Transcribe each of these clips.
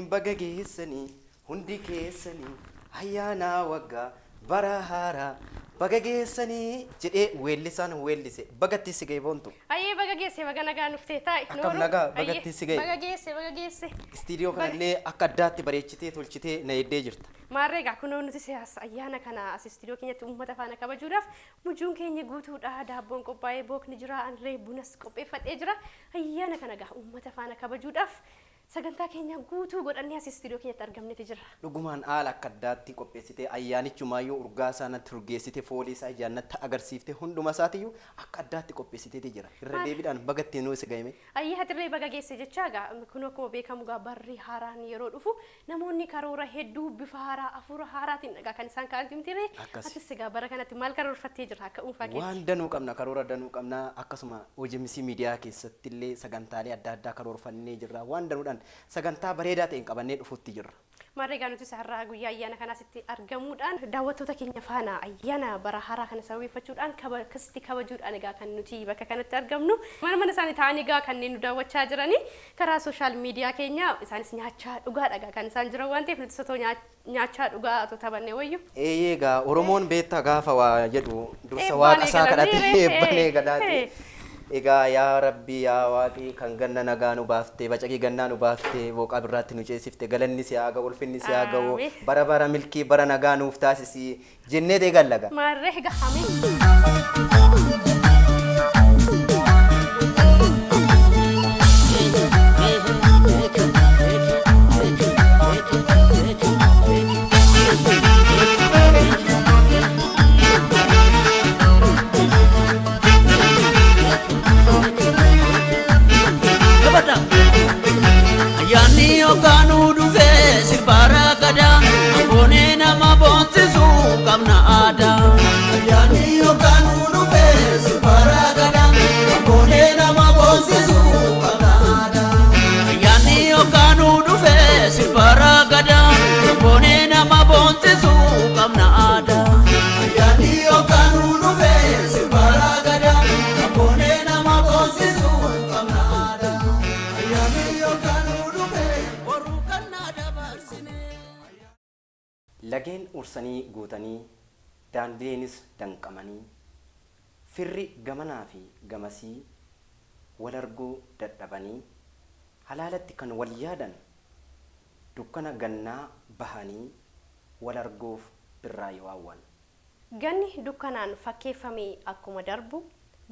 Bagageessanii hundi keessanii ayyaana waggaa bara haaraa bagageessanii jedhee weellisaan weellise bagatti si ga'e boontu. Ayyee bagageesse baga nagaa nuftee taa'i. Akkam nagaa bagatti si ga'e. Bagageesse. Istiidiyoo kanallee akka addaatti bareechitee tolchitee na eddee jirta. Maarree egaa kunoo nuti siyaasa ayyaana kana as istiidiyoo keenyatti uummata faana kabajuudhaaf mujuun keenya guutuudha daabboon qophaa'ee bookni jira anree bunas qopheeffadhee jira ayyaana kana egaa uummata faana kabajuudhaaf sagantaa keenya guutuu godhannee as istiidiyoo keenyatti argamneeti jira. Dhugumaan haala akka addaatti qopheessitee ayyaanichumaayyuu urgaa isaanatti urgeessitee foolii isaa ijaannatti agarsiiftee hunduma isaatiyyuu akka addaatti qopheessiteeti jira. Irra deebiidhaan bagattiin nuyi si ga'ime. Ayyee hatirree bagageesse jechaa egaa kunoo akkuma beekamu egaa barri haaraan yeroo dhufu namoonni karoora hedduu bifa haaraa afuura haaraatiin egaa kan isaan kaa'an timtiree atis egaa bara kanatti maal karoorfattee jirta akka dhuunfaa keetti? Waan danuu qabna karoora danuu qabna akkasuma OMS miidiyaa keessatti illee sagantaalee adda addaa karoorfannee jirra waan danuudhaan sagantaa bareedaa ta'een qabannee dhufuutti jirra. Maarreegaa nuti sarara guyyaa ayyaana kanaasitti argamuudhaan daawwattoota keenya faana ayyaana bara haaraa kana sababeeffachuudhaan akkasitti kabajuudhaan egaa kan nuti bakka kanatti argamnu mana isaanii ta'anii egaa kanneen nu daawwachaa jiranii karaa sooshaal miidiyaa keenya isaanis nyaachaa dhugaadha kan isaan jiran waan ta'eef nuti sotoo nyaachaa dhugaa otoo taphannee wayyu. Eegaa Oromoon beektaa gaafa waa jedhu dursa waaqa isaa kadhatee eebbanee gadaati. Egaa yaa Rabbi yaa Waaqi kan ganna nagaa nu baaftee bacaqii gannaa nu baaftee booqaa birraatti nu ceesifte galanni si haa ga'u ulfinni si haa ga'u bara bara milkii bara nagaa nuuf taasisi jennee deegallaga. Maarree gahamee. Ayani okanu duve sibara kada abone nama bontisu kamna ada. Ayani okanu duve sibara kada abone nama bontisu kamna ada. Ayani okanu duve sibara kada abone nama bontisu kamna ada. Ayani okanu duve sibara kada abone nama bontisu kamna ada. Ayani okanu Lageen ursanii guutanii daandiinis danqamanii firri gamanaa fi gamasii wal arguu dadhabanii halaalatti kan wal yaadan dukkana gannaa bahanii wal arguuf birraa yoo hawwan. Ganni dukkanaan fakkeeffamee akkuma darbu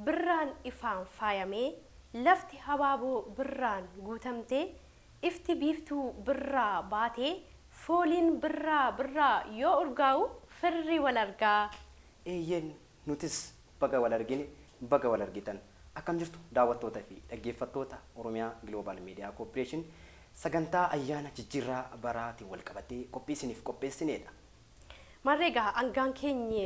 birraan ifaan faayamee lafti habaaboo birraan guutamtee ifti biiftuu birraa baatee fooliin birraa yoo urgaa'u firri wal argaa. Eeyyeen nutis baga wal argine baga wal argitan akkam jirtu daawwattoota fi dhaggeeffattoota Oromiyaa Global Media Corporation sagantaa ayyaana jijjiirraa baraatiin wal qabatee qophiisiniif qopheessineedha. Maarreegaa hangaan keenya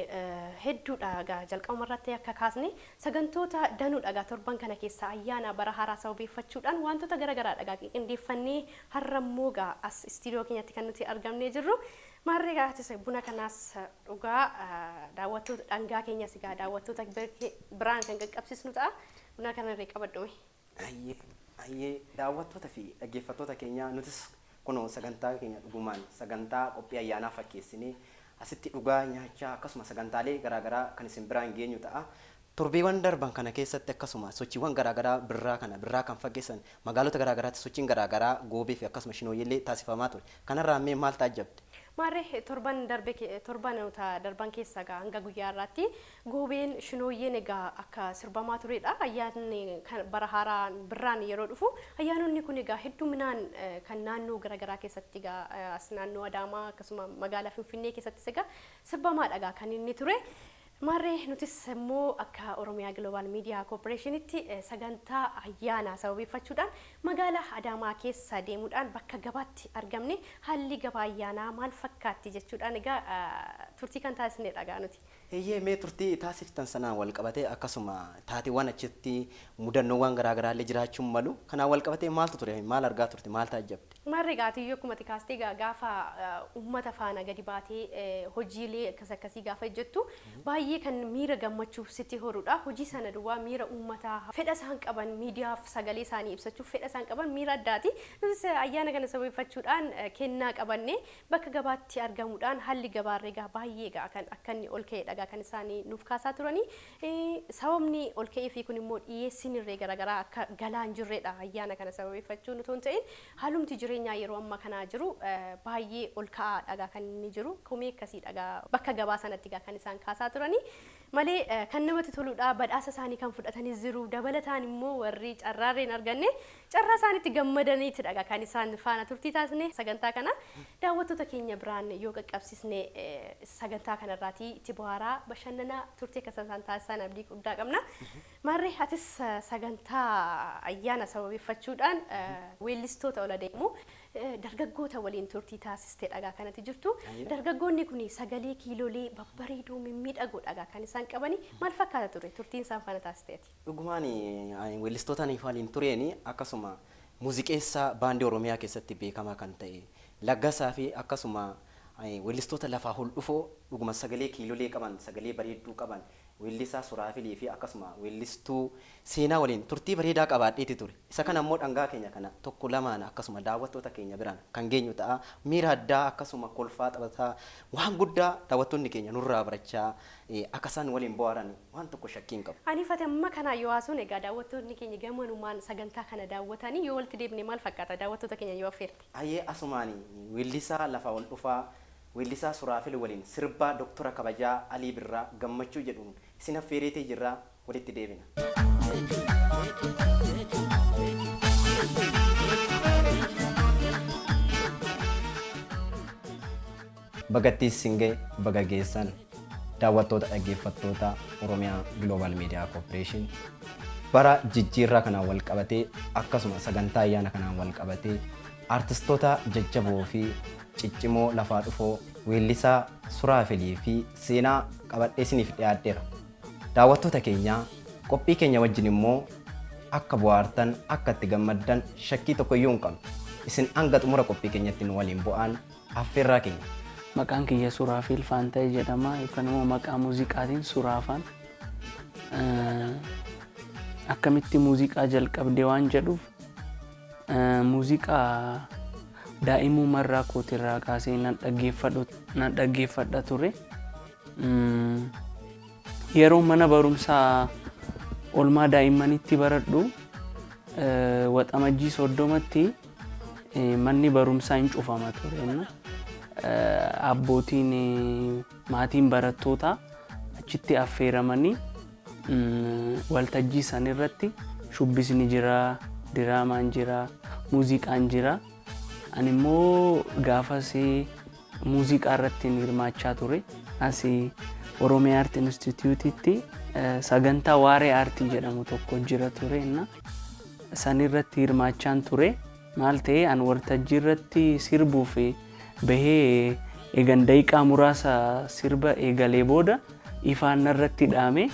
hedduudha egaa jalqabuma irratti akka kaasne sagantoota danuudha egaa torban kana keessa ayyaana bara haaraa sababeeffachuudhaan wantoota garaagaraa egaa qindeeffannee har'ammoo egaa as istiidiyoo keenyatti kan nuti argamnee jirru. Maarreegaa buna kanaas dhugaa daawwattoota dhangaa keenyas egaa daawwattoota biraan kan qaqqabsiisnu ta'a. Buna kana irree qabadhume. Ayyee daawwattoota fi dhaggeeffattoota keenya nutis kunoo sagantaa keenya dhugumaan sagantaa qophii ayyaanaa fakkeessinee asitti dhugaa nyaachaa akkasuma sagantaalee garaagaraa kan isin biraan geenyu ta'a. Torbeewwan darban kana keessatti akkasuma sochiiwwan garaagaraa birraa kan fakkeessan magaalota garaagaraatti sochiin garaagaraa goobee fi akkasuma shinooyyillee taasifamaa ture. Kanarraa mee maal taajjabde? Maarree torban darban keessa egaa hanga guyyaa irraatti goobeen shinooyyeen egaa akka sirbamaa turedha. Ayyaanni bara haaraa birraan yeroo dhufu ayyaanonni kun egaa hedduminaan kan naannoo garaagaraa keessatti egaa as naannoo Adaamaa akkasuma magaalaa Finfinnee keessattis egaa sirbamaadha egaa kan inni ture. Marree nutis immoo akka Oromiyaa Global Media Corporationitti sagantaa ayyaana sababeeffachuudhaan magaalaa Adaamaa keessa deemuudhaan bakka gabaatti argamne haalli gabaa ayyaanaa maal fakkaatti jechuudhaan egaa turtii kan taasisnedha gaa nuti. Eeyyee mee turtii taasiftan sanaan wal qabatee akkasuma taatiiwwan achitti mudannoowwan garaagaraa illee jiraachuun malu kanaan wal qabatee maaltu ture maal argaa turte maal taajjabde? Marree gaatiyyoo akkuma kaastee gaafa uummata faana gadi baatee hojiilee akkasii gaafa hojjettu baay'ee kan miira gammachuuf sitti horudha. Hojii sana duwwaa miira uummataa fedha isaan qaban miidiyaaf sagalee isaanii ibsachuuf fedha isaan qaban miira addaati. Nutis ayyaana kana sababeeffachuudhaan kennaa qabannee bakka gabaatti argamuudhaan haalli gabaarree gaa baay'ee gaa kan akka inni ol ka'edha gaa kan isaanii nuuf kaasaa turanii. Sababni ol ka'ee fi kun immoo dhiyeessiin irree garaagaraa akka galaan jirredha ayyaana kana sababeeffachuun utuu hin ta'in haalumti jireenyaa yeroo ammaa kanaa jiru baay'ee ol ka'aadha gaa kan inni jiru komii akkasiidha gaa bakka gabaa sanatti gaa kan isaan kaasaa turanii. Malee kan namatti toludha badhaasa isaanii kan fudhatanis jiru dabalataan immoo warri carraarreen arganne carraa isaaniitti gammadaniitidha kan isaan faana turtii taasisne sagantaa kana daawwattoota keenya biraan yoo qaqqabsisne sagantaa kanarraatii itti bohaaraa bashannanaa turtii akka isaan taasisan abdii guddaa qabna. Marree atis sagantaa ayyaana sababeeffachuudhaan weellistoota ola deemu dargaggoota waliin turtii taasistedha kanatti jirtu. Dargaggoonni kun sagalee kiiloolee babbareedoo mimmiidhagoodha kan isaan qabani maal fakkaata ture turtiin isaan faana taasisteeti? Dhugumaan weellistootaan waliin tureeni akkasuma muuziqeessa baandii Oromiyaa keessatti beekamaa kan ta'e Laggasaa fi akkasuma weellistoota lafaa ol dhufoo dhuguma sagalee kiiloolee qaban sagalee bareedduu qaban weellisaa Suraafilii fi akkasuma weellistuu seenaa waliin turtii bareedaa qabaadheeti ture. Isa kana immoo dhangaa keenya kana tokko lamaan akkasuma daawwattoota keenya biraan kan geenyu ta'a miira addaa akkasuma kolfaa taphataa waan guddaa daawwattoonni keenya nurraa barachaa akka isaan waliin bohaaran waan tokko shakkiin qabu. Ani fatamma kana yoo haasuun egaa daawwattoonni keenya gamanumaan sagantaa kana daawwatanii yoo walitti deebine maal fakkaata daawwattoota keenya yoo affeerte? Ayyee asumaani weellisaa lafaa ol dhufaa weellisaa Suraafil waliin sirbaa Doktora Kabajaa Alii Birraa gammachuu jedhuun isin affeereetee jirraa walitti deebina. Bagattiis singee baga geessan daawwattoota dhaggeeffattoota Oromiyaa Global Media Corporation bara jijjiirraa kanaan wal qabatee akkasuma sagantaa ayyaana kanaan wal qabatee artistoota jajjaboo fi ciccimoo lafaa dhufoo weellisaa Suraafilii fi seenaa qabadhee isiniif dhiyaadheera. Daawwattoota keenya qophii keenya wajjin immoo akka bohaartan akka itti gammaddan shakkii tokko iyyuu hin qabnu. Isin hanga xumura qophii keenyatti nu waliin bu'aan affeerraa keenya. Maqaan kiyya Suraafil Faanta'ee jedhama yookaan immoo maqaa muuziqaatiin Suraafaan. Akkamitti muuziqaa jalqabdee waan jedhuuf muuziqaa daa'imummaa kootirraa kaasee nan dhaggeeffadha ture. Yeroo mana barumsaa olmaa daa'immanitti baradhu waxamajjii 30tti manni barumsaa hin cufama ture. Abbootiin maatiin barattoota achitti affeeramanii waltajjii san irratti shubbisni jira, diraamaan jira, muuziqaan jira. Ani immoo gaafas muuziqaa irratti hirmaachaa ture. Asii Oromiyaa Art Institute'itti sagantaa waaree aartii jedhamu tokko jira ture. San irratti hirmaachaan ture. Maal ta'ee an waltajjii irratti sirbuuf bahee eegan daqiiqaa muraasa sirba eegalee booda ifaan irratti dhaame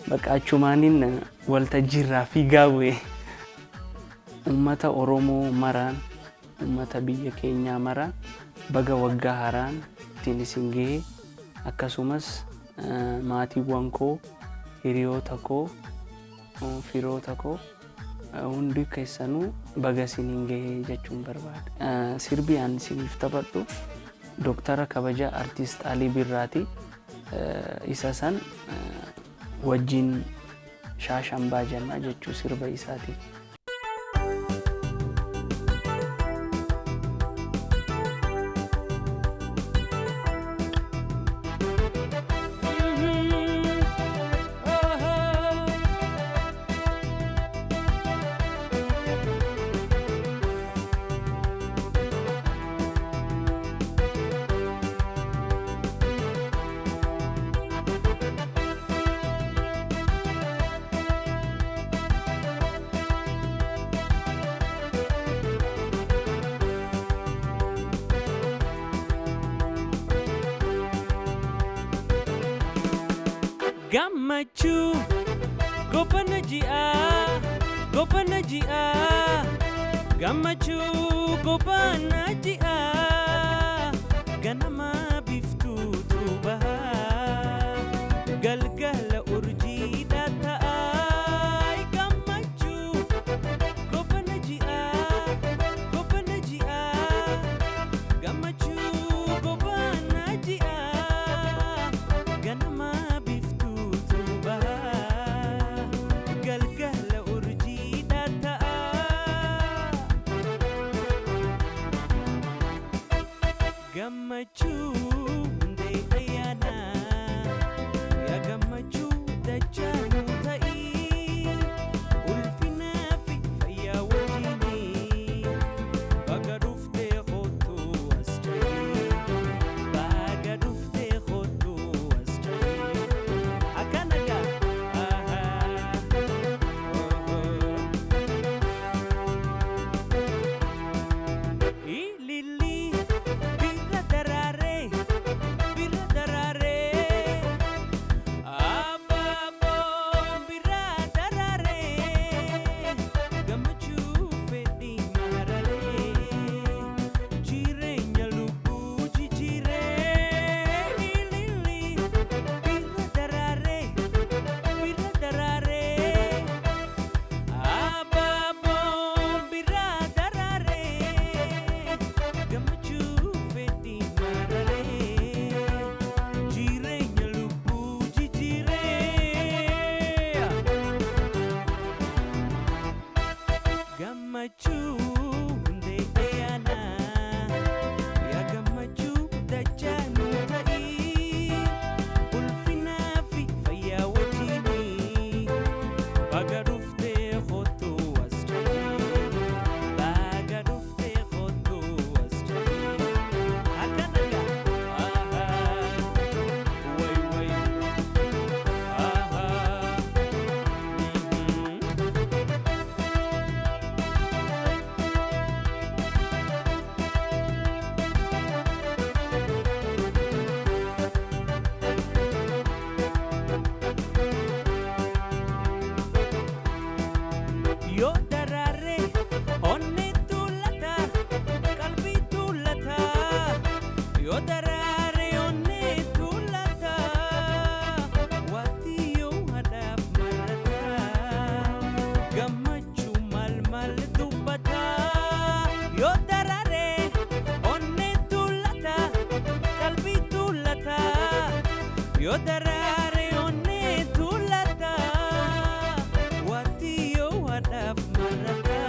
bakka achumaaniin waltajjii irraa fiigaa bu'e. Uummata Oromoo maraan uummata biyya keenyaa maraan baga waggaa haaraan ittiin isin gahee akkasumas maatiiwwan koo hiriyoota koo firoota koo hundi keessanuu baga isiniin gahee jechuun barbaada. Sirbi an isiniif taphadhu Doktara Kabajaa Artiist Alii Birraati. Isa san wajjin shaashambaa jennaa jechuu sirba isaati. Gammachu Gopana ji'a Gopana ji'a Gammachu Gopana ji'a Ganama biftu tubaha Galgala urji data'a Gammachu Gopana ji'a Gopana ji'a Gammachu Gopana ji'a Ganama biftu tubaha Galgala urji data'a Gammachu hunde ayana ya gammachu dachanu ta'i ulfina fi fayya wajini baga dufte khotu asjani baga dufte khotu asjani akanaga aha ilili birra darare ababo birra darare gammachu fedhi marale jireenya lubbu jijire ilili birra darare ababo birra darare gammachu fedhi marale jireenya lubbu jijire gammachu hunde ayana ya gammachu dachanu ta'i ulfina fi fayya wajini baga dufte khotu asjani baga dufte khotu asjani akanaga aha way aha Yo darare onne tulata kalbi tulata yo darare onne tulata wati yo hadaf marata gammachu mal dubbata yo darare onne tulata kalbi tulata yo darare onne tulata wati yo hadaf marata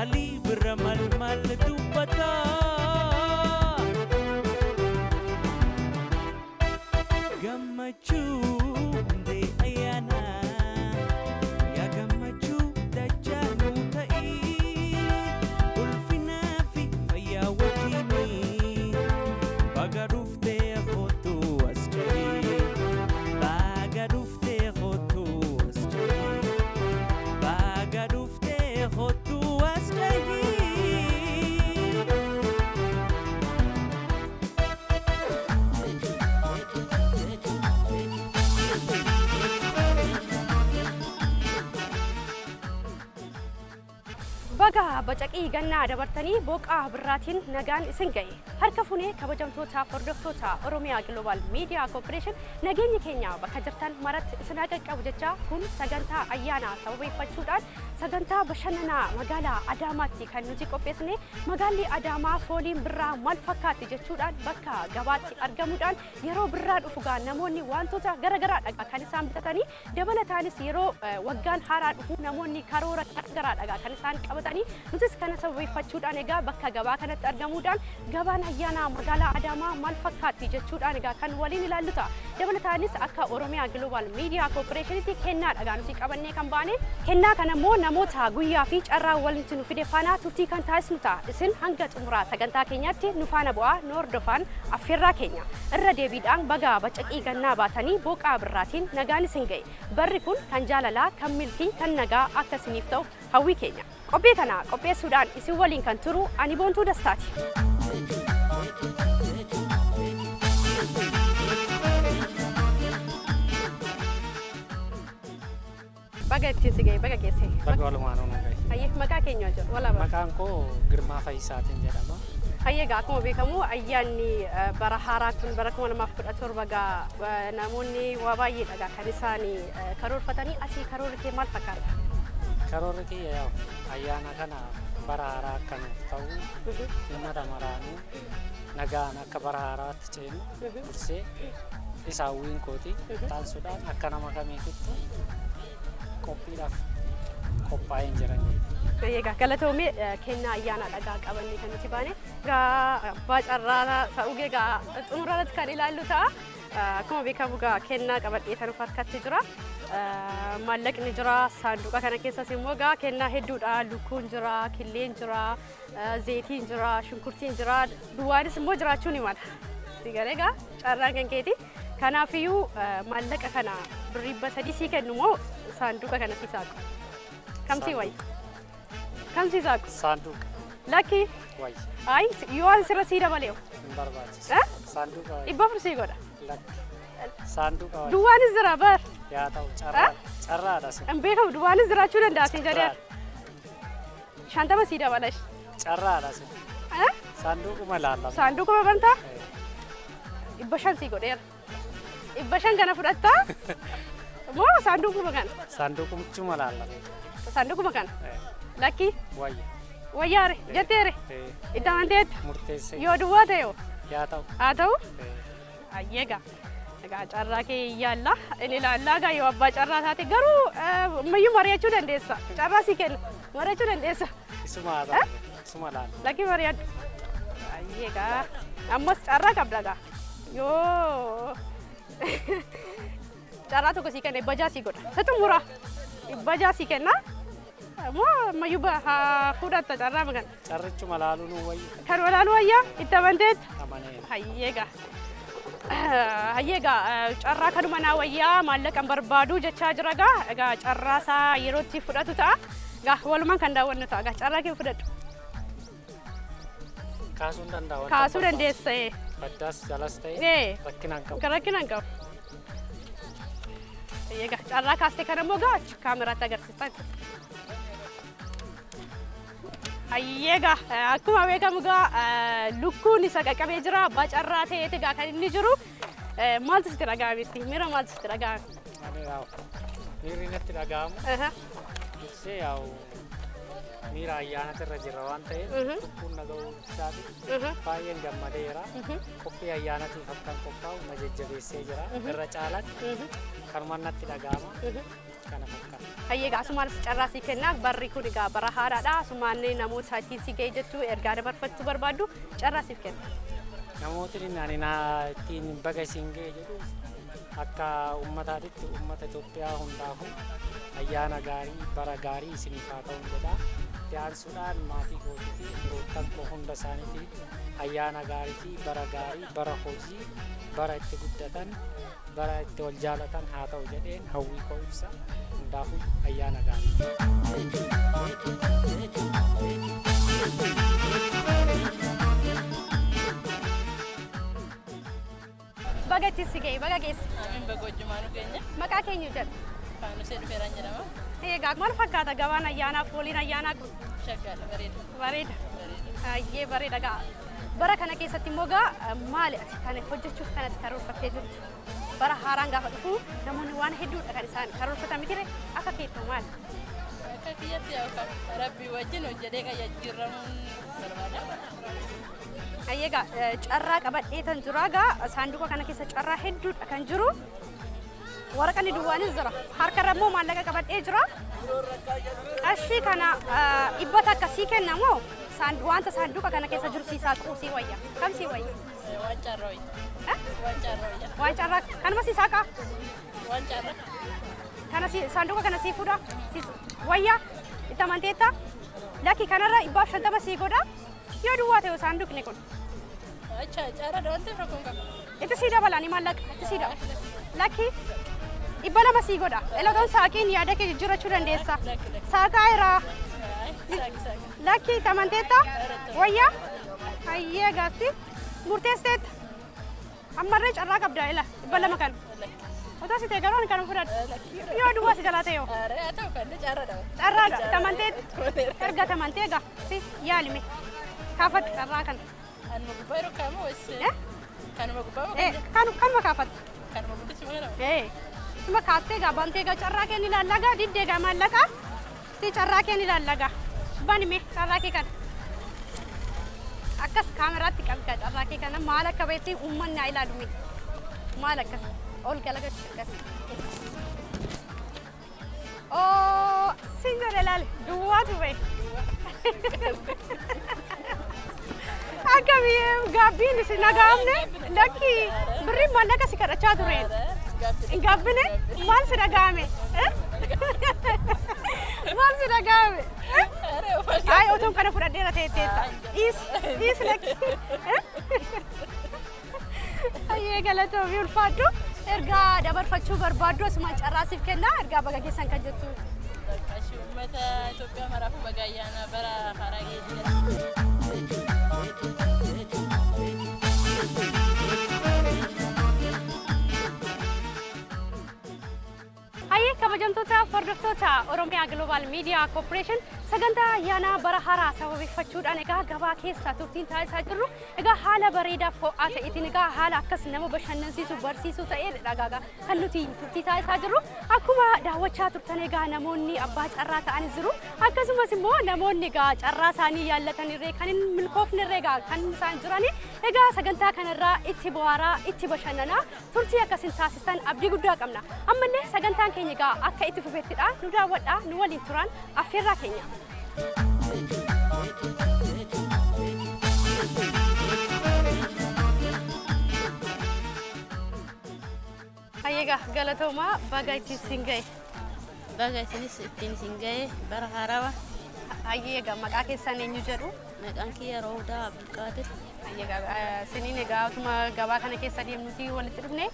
ali birra mal dubbata gammachu hunde ayana ya gammachu dachanu ta'i ulfina fi fayya wajini baga dufte khotu asjani baga dufte khotu asjani baga dufte khotu asjani Baga bacaqii gannaa dabartanii boqaa birraatiin nagaan isin ga'e. Harka funee kabajamtootaaf hordoftoota Oromiyaa Global Media Corporation nageenyi keenya bakka jirtan maratti isin qaqqabu jecha kun sagantaa ayyaanaa sababeeffachuudhaan sagantaa bashannanaa magaalaa Adaamaatti kan nuti qopheessine magaalli Adaamaa fooliin birraa maal fakkaatti jechuudhaan bakka gabaatti argamuudhaan yeroo birraa dhufugaa namoonni wantoota garagaraadha kan isaan bitatanii dabalataanis yeroo waggaan haaraa dhufu namoonni karoora garagaraadha kan isaan qabatanii nutis kana sababeeffachuudhaan egaa bakka gabaa kanatti argamuudhaan gabaan ayyaanaa magaalaa Adaamaa maal fakkaatti jechuudhaan egaa kan waliin ilaalluta dabalataanis akka Oromiyaa Global Media Corporationitti kennaadha nuti qabannee kan baane kennaa kana immoo namoota guyyaa fi carraa walitti nu fide faana turtii kan taasisnuta isin hanga xumuraa sagantaa keenyaatti nu faana bu'aa nu hordofaan affeerraa keenya irra deebiidhaan baga bacaqii gannaa baatanii boqaa birraatiin nagaan isin ga'e barri kun kan jaalalaa kan milkii kan nagaa akka isiniif ta'u hawwii keenya qophii kana qopheessuudhaan isin waliin kan turu ani Boontuu Dastaati. Baga ittiin si ga'e baga geesse. Baga walumaan nu ga'e. Hayyee maqaa keenya jedhu walaaba. Maqaan koo Girmaa Fayyisaatiin jedhama. Hayyee gaa akkuma beekamu ayyaanni bara haaraa kun bara 2017 gaa namoonni waa baay'eedha gaa kan isaan karoorfatanii asii karoorri kee maal fakkaata? Karoorri kiyya ayyaana kana bara haaraa akka nuuf ta'u uummata maraanuu nagaan akka bara haaraatti ceenu dursee isa hawwiin kooti taasisuudhaan akka nama kamiifitti qophiidhaaf qophaa'een jiranii. Egaa galatoomee kennaa ayyaana dhagaa qabannee kan nuti baane gaa abbaa carraa ta'uu egaa xumurarratti kan ilaallu ta'a. Akkuma beekamu gaa kennaa qabadhee kan harkatti jira. Maallaqni jira saanduqa kana keessas immoo gaa kennaa hedduudha. Lukkuun jira, killeen jira, zayitiin jira, shunkurtiin jira. Duwwaanis immoo jiraachuun himata. Digalee gaa carraan kan keeti. Kanaafiyyuu maallaqa kana birrii 3 sii kennu moo saanduqa kana sii saaqu? Kamsii wayya? Kamsii saaqu? Saanduqa. Lakki? Wayya. Ay, yoo an sirra sii dabaleeyo. Hin barbaachisu. Saanduqa wayya. Dhibba afur sii godha. Lakki. Saanduqa wayya. Duwwaanis jira bar. Yaa ta'u carraadha sun. Hin beekamu duwwaanis jiraachuu danda'a siin jedhee. 50 sii dabalash. Carraadha sun. Saanduquma laallama. Saanduquma bantaa? 500 sii godheera. 500 kana fudhattaa? Moo saanduquma kana? Saanduqumchuma laallama. Saanduquma kana? Lakki? Wayya. Wayyaare jetteere? Itti amanteetta? Murteessee. Yoo duwwaa ta'e hoo? Yaa ta'u. Haa ta'u? Ayyeegaa. Egaa carraa kee yaalla. Inni ilaallaa gaa yoo abbaa carraa taate garuu ammayyuu mari'achuu dandeessa. Carraa sii kenna. Mari'achuu dandeessa. Isuma haa ta'u. Isuma laalla. Lakki mari'adhu. Ayyeegaa. Ammas carraa qabda gaa. Yoo carraa tokko sii kenna dhibba jaha sii godha. Sa xumura. Dhibba jaha sii kenna. Moo ammayyuu fudhatta carraa makan. Carrichuma laaluu nu wayya. Kan walaaluu wayyaa itti amanteetta? Amanee. Hayyeegaa. Hayyeegaa carraa kanuma naa wayyaa maallaqan barbaadu jechaa jira gaa. Egaa carraa isaa yerootti fudhatu ta'a. Gaa walumaan kan daawwannu ta'a. Gaa carraa kee fudhadhu. Kaasuu danda'a. Kaasuu dandeessa. Baddaas jalas ta'e rakkinaan qabu. Rakkinaan qabu. Hayyeegaa carraa kaastee kana immoo gaa kaameraatti agarsiistaa. Hayyeegaa akkuma beekamu gaa lukkuun isa qaqqabee jira abbaa carraa ta'eeti gaa kan inni jiru maaltu sitti dhaga'ametti miira maaltu sitti dhaga'ame? Miirri natti dhaga'amu dursee yaa'u miira ayyaanatirra jirra waan ta'eef lukkuun naga'uu isaati baay'een gammadeera qophii ayyaanatiif akkan qophaa'u na jajjabeessee jira irra caalan kanumaan natti dhaga'ama. Hayyeegaa asumaanis carraa sii kennaa barri kun egaa bara haaraadha asumaan namoota ittiin si ga'e jettu ergaa dabarfachuu barbaaddu carraa siif kenna. Namootni ani ittiin baga isin ga'e jedhu akka uummataatitti uummata Itoophiyaa hundaafuu ayyaana gaarii bara gaarii isiniif haa ta'u jedha. Dhiyaansuudhaan maatii kootii fi firoottan koo hunda isaaniitiin ayyaana gaarii fi bara gaarii bara hojii bara itti guddatan bara itti wal jaalatan haa ta'u jedheen hawwii koo ibsa. Hundaafuu ayyaana gaarii. Baga itti si ga'e baga geesse. Amin baga hojjumaanu keenya. Maqaa keenya jedhu. Faanusee dhufeeraan jedhama. Egaa maal fakkaata gabaan ayyaanaaf waliin ayyaanaa kun? Shaggaadha bareeda. Bareeda. Hayyee bareeda gaa. Bara kana keessatti immoo gaa maali ati kan hojjechuuf kanatti karoorfattee jirtu? Bara haaraan gaafa dhufu namoonni waan hedduudha kan isaan karoorfatan miti akka keettoo maali? Akka kiyyatti rabbii wajjin hojjetee kan jijjiiramuun barbaada. Hayyeegaa carraa qabadhee tan jira gaa saanduqa kana keessa carraa hedduudha kan jiru. Waraqni duwwaanis jira. Harkarra immoo maallaqa qabadhee jira. Qarshii kana dhibbata akkasii kennamoo wanta saanduqa kana keessa jiru siisaa quusii wayya. Kam sii wayya? Waan carraa wayya. Waan carraa wayya. Waan carraa kanuma siisaa qaa? Waan carraa. Kana saanduqa kana sii fuudha. Wayya itti amanteetta? Lakki kanarra 150 sii godha. Yoo duwwaa ta'e saanduqni kun. Carraa waan ta'eef rakkoon qaba. Itti sii dabalanii maallaqa itti sii dabala. Lakki 200 sii godha. Elotoon saaqiin yaada kee jijjiirrachuu dandeessa. Saaqaa irraa. Lakki itti amanteetta? Wayyaa? Hayyee gaatti. Murteesseetta. Ammarree carraa qabda ila 200 kan. Otoo si ta'e garuu ani kan fudhadhu. Yoo duwwaa si jalaa ta'e yoo. Haa ta'u kan carraadha. Carraadha. Tamantee erga tamantee egaa si yaalime. Kaafadhu carraa kana. Kanuma gubbaa yeroo kaamu wayis. Kanuma gubbaa Kanuma kaafadhu. kanuma guddichi mana. Suma kaastee egaa bantee egaa carraa kee ni laallagaa diddee egaa maallaqaa si carraa kee ni laallagaa. Banime carraa kee kana. Akkas kaameraatti qabda carraa kee kana maal akka beektii uummanni haa ilaalume. Maal akkas ol galagachi akkas. Sinjoo ilaali duwwaatu bahe. Akkamii gaabbiin si nagaamne lakki birrii maallaqa si kadhachaa tureen. Gaabbine maal si dhagaame? Maal si dhagaame? Ay otuun kana fudhadheera teetteetta. Is lakki. Ayyee galatoomii ulfaadhu ergaa dabarfachuu barbaaddu asumaan carraasiif kennaa ergaa baga keessan kan jettu. Uummata Itoophiyaa maraafuu baga ayyaana bara haaraa geejjiba. Hayyee kabajamtoota hordoftoota Oromiyaa Global Media Corporation sagantaa ayyaana bara haaraa sababeeffachuudhaan egaa gabaa keessa turtiin taasisaa jirru egaa haala bareedaaf ho'aa ta'eetiin egaa haala akkas nama bashannansiisu barsiisuu ta'eedha egaa kan nuti turtii taasisaa jirru akkuma daawwachaa turtan egaa namoonni abbaa carraa ta'anis jiru akkasumas immoo namoonni egaa carraa isaanii yaallatanirree kan hin milkoofnerree egaa kan isaan jirani egaa sagantaa kanarraa itti bohaaraa itti bashannanaa turtii akkasiin taasisan abdii guddaa qabna ammallee sagantaan keenya egaa akka itti fufettidha nu daawwadhaa nu waliin turan affeerraa keenya. Hayyega galatooma baga itti singaye. Baga ittiin singaye bara haaraa. Hayyega maqaa keessan eenyu jedhu? Maqaan kiyya Roodaa Abdulqaadir. Hayyega siniin egaa utuma gabaa kana keessa deemnuti walitti dhufne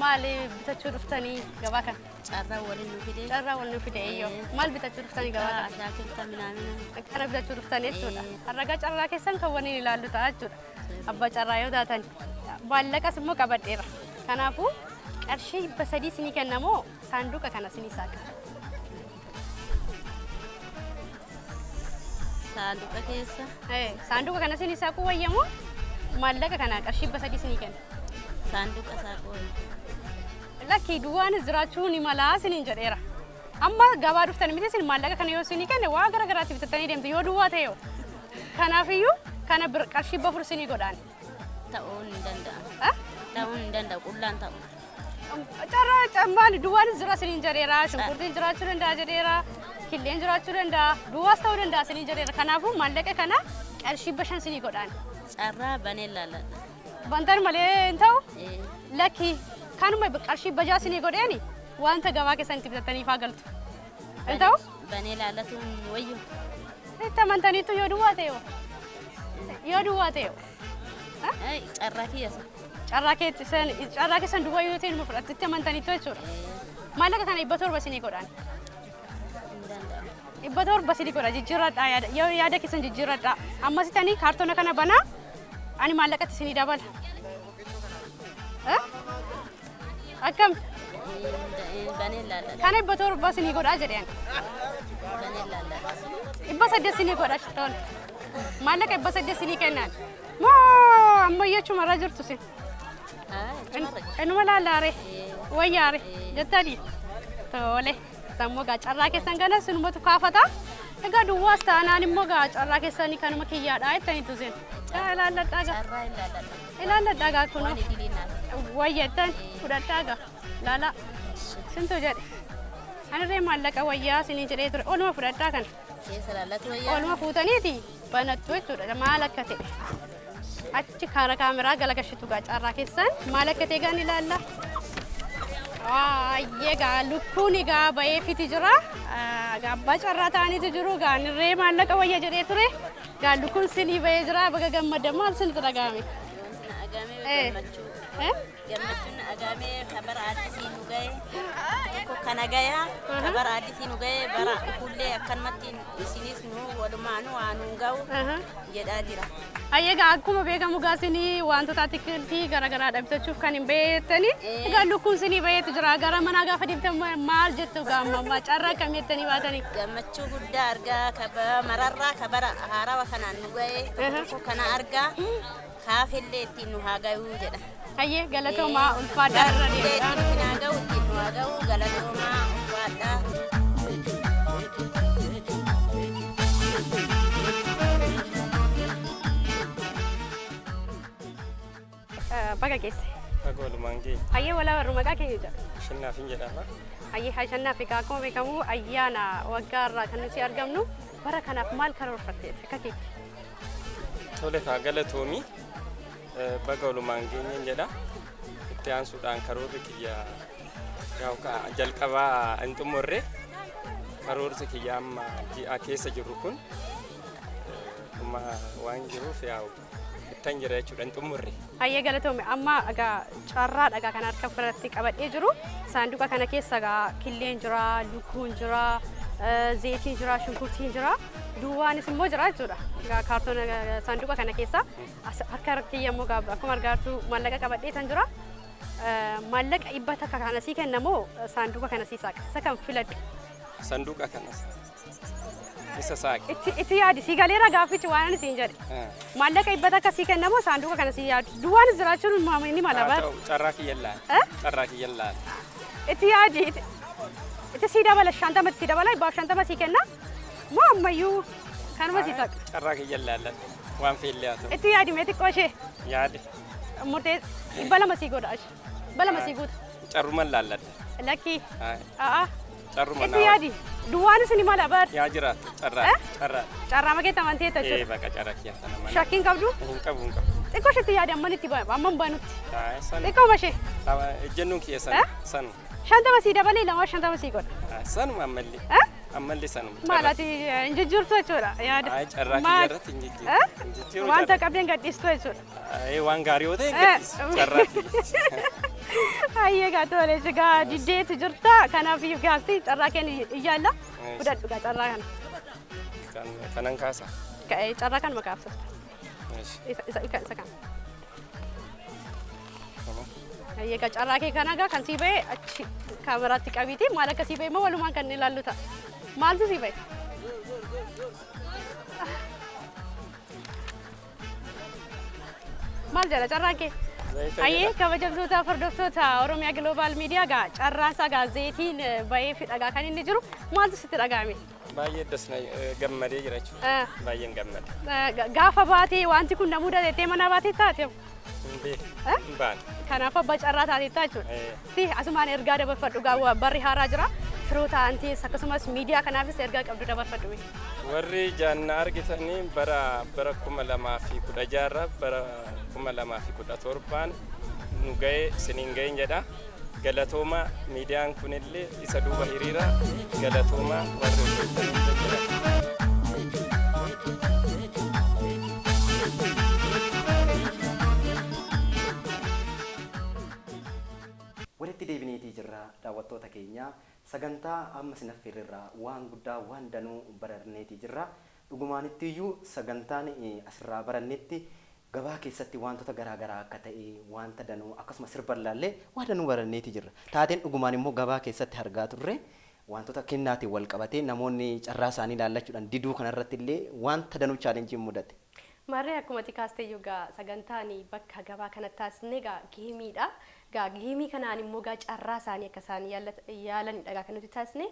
maal bitachuu dhuftanii gabaa kana? Carraa waliin nu fide. Carraa waliin nu fide eeyyoo. Maal bitachuu dhuftanii gabaa kana? Ashaakilta minaamina. Kana bitachuu dhuftanii jechuudha. Harragaa carraa keessan kan waliin ilaallu ta'a jechuudha. Abbaa carraa yoo taatan maallaqas immoo qabadheera. Kanaafuu qarshii 300 sinii kennamoo saanduqa kana sinii saaqa. Saanduqa keessa. Saanduqa kana sinii saaquu wayyamoo maallaqa kana qarshii 300 sinii kenna. Saanduqa saaquu. Lakki duwwaanis jiraachuu ni malaa siniin jedheera. Amma gabaa dhuftanii miti sin maallaqa kana yoo sinii kenne waa gara garaatti bitattanii deemtu yoo duwwaa ta'e yoo. Kanaafiyyuu kana qarshii 4 sinii godhaan. Ta'uu hin danda'amu. Ta'uu hin danda'u qullaan ta'u. Carraa cammaan duwwaanis jira siniin jedheera. Shunkurtiin jiraachuu danda'a jedheera. Killeen jiraachuu danda'a. Duwwaas ta'uu danda'a siniin jedheera. Kanaafuu maallaqa kana qarshii 5 sinii godhaan. Carraa banee laalladha. Bantaan malee hin ta'u? Lakki kanuma qarshii 6 sinii godheeni wanta gabaa keessan itti bitattanii faa galtu. Hin ta'u? Banee laallatuun wayyu. Itti amantaniitu yoo duwwaa ta'e yoo. Yoo duwwaa ta'e yoo. Carraa kiyyaasa. Carraa keessan duwwaa yoo ta'e numa fudhattu itti amantaniitu jechuudha. Maallaqa kana 700 sinii godhaan. Hin danda'amu. 700 sinii godha jijjiirradhaa yaada keessan jijjiirradhaa. Ammasitanii kaartoona kana banaa ani maallaqatti sinii dabala. Akkam? Banee laalladha. Kana 700 sinii godhaa jedheen. Banee laalladha. 800 sinii godha tola. Maallaqa 800 sinii kennaan. Moo ammayyachuma irra jirtu sin. Inuma laalaare. Wayyaare jettanii. Tole. Sammoo gaa carraa keessan kana sinumatu kaafata. Egaa duwwaas taanaan immoo gaa carraa keessanii kanuma kiyyaadhaa jettaniitu sin. Ilaalladhaa gaa. Carraa ilaalladha. Ilaalladhaa gaa kunoo. Waan hidhiinaaf. Wayyattan fudhadhaa gaa. Laala. Sintu jedhe. Anirree maallaqa wayyaa sinii jedhee ture. Oluma fudhadhaa kana. Keessa laallatu wayyaa. Oluma fuutaniiti banattu jechuudha. Maal akka ta'e. Achi kaara kaameraa galagashitu gaa carraa keessan maal akka ta'e gaan ilaalla. Ayyee gaa lukkuun egaa baheefiti jira. Abbaa carraa ta'aniitu jiru gaa anirree maallaqa wayya jedhee ture. Gaa lukkuun sinii bahee jira baga gammaddan maal sinitti dhagahame? Gammachuun agamee kabara addisii nu ga'e. Tokko kana gaya kabara addisii nu ga'e bara fuullee akkanumatti isinis nu walumaanu waan ga'u jedhaa jira. Ayyaga akkuma beekamu gaasinii wantoota atiikiltii garaagaraadha bitachuuf kan hin beektani. Egaa lukkuun sinii bayeetu jira. Gara manaa gaafa deemtan maal jettu gaamma carraa akkam jettanii baatanii? Gammachuu guddaa argaa mararraa kabara haarawa kanaan nu ga'e kana argaa kaafillee ittiin nu haa ga'uu jedha. Ayyee galatoomaa ulfaadhaa irra deebi'aa. Ittiin haa ga'u ittiin nu haa ga'u galatoomaa ulfaadhaa. Baga geesse. Baga walumaan gee. Ayyee walaa warra maqaa keenya jedha. Shannaa fi jedhama. Ayyee shannaa fi akkuma beekamu ayyaana waggaa irraa kan nuti argamnu bara kanaaf maal karoorfatteeti akka keetti? Tole kaa galatoomii baga walumaan geenyeen jedha. Itti aansuudhaan karoorri kiyya jalqabaa hin xumurre karoorri kiyya amma ji'a keessa jiru kun waan jiruuf yaa'u ittan jira jechuudha hin xumurre. Ayyee galatoome amma egaa carraa dhagaa kan harka biratti qabadhee jiru saanduqa kana keessa egaa killeen jira, lukkuun jira, zayitiin jira, shunkurtiin jira, duwwaanis immoo jira jechuudha. Egaa kaartoona saanduqa kana keessa harka kiyya immoo akkuma argaatu maallaqa qabadhee tan jira. Maallaqa dhibba takka kana sii kennamoo saanduqa kana sii saaqa? Isa kan filadhu? Saanduqa kanas isa saaqe. Itti yaadi sii galeera gaaffichi waan ani siin jedhe. Maallaqa dhibba takka sii kennamoo saanduqa kana sii yaadu? Duwwaanis jiraachuun inni mala bara. Carraa kiyyan laal. Carraa kiyyan laal. Itti yaadi. Itti sii dabala shantama sii dabala dhibbaaf shantama sii kenna moo ammayyuu kanuma sii saaqa? Carraa kiyyan laalladha waan feellee haa ta'u. Itti yaadi mee xiqqoo ishee? Yaade. Murtee dhibba lama sii godha ishee. Dhibba lama sii guuta. Carruman laalladha. Lakkii. Aa. Carruman. Itti yaadi. Duwwaanis ni mala bara. Yaa jiraatu carraa. Carraa. Carraa makeetta amantii jechuudha. Baqa carraa kiyyan tana mana. Shakkiin qabdu? Hin qabu hin qabu. Xiqqoo isheetti yaadi amman itti amman banutti. San. Xiqqoo mashee. Ejjennuun kiyya san. Shantama sii dabalee lama shantama sii godha. Sanuma ammallee. Ammallee sanuma. Maalati hin jijjiirtu jechuudha yaada. Carraa kiyya irratti hin jijjiiru. Wanta qabdeen gadhiistu jechuudha. Waan gaarii yoo ta'e hin gadhiisu carraa kiyya. Ayyee gaa tole egaa diddeetu jirta kanaaf iyyuu gaasti carraa keenya iyyaalla fudhadhu gaa carraa kana. Kanan kaasa. Carraa kan makaafsata. Isa kan. Ayyee gaa carraa kee kana gaa kan sii ba'e achi kaameraatti qabiiti maal akka sii ba'e immoo walumaan kan ilaallu ta'a. Maaltu sii ba'e? Maal jedha carraan kee? Ayyee kabajamtoota hordoftoota Oromiyaa Global Media gaa carraan isaa gaa zayitiin ba'ee fi dhagaa kan inni jiru maaltu sitti dhaga'ame? Baay'ee dasna gammadee jira jechuudha. Baay'een gammade. Gaafa baatee wanti kun namuu dateettee mana baatee taate? Hin baane. Kanaaf abbaa carraa taatee jechuudha. Asumaan ergaa dabarfadhu gaa barri haaraa jira. Firoota antiis akkasumas miidiyaa kanaafis ergaa qabdu dabarfadhu. Warri jaanna argitanii bara 2016 bara 2017 nu ga'e siniin ga'een jedha. Galatooma miidiyaan kunillee isa duuba hiriira galatooma warri hojjetan jira. Walitti deebineetii jirra daawwattoota keenya sagantaa amma sinaffirraa waan guddaa waan danuu baranneetii jirra. Dhugumaanitti iyyuu sagantaan asirraa barannetti gabaa keessatti wantoota garaagaraa akka ta'e wanta danuu akkasumas sirbalaallee waan danuu baranneetii jirra. Taateen dhugumaan immoo gabaa keessatti argaa turre wantoota kennaatiin wal qabatee namoonni carraa isaanii ilaallachuudhaan diduu kanarratti illee wanta danuu chaalenjiin mudate. Marree akkuma xiqqaastee gaa sagantaan bakka gabaa kanatti taasisne gaa geemiidha. Gaa geemii kanaan immoo gaa carraa isaanii akka isaan yaalanidha kan nuti taasisne.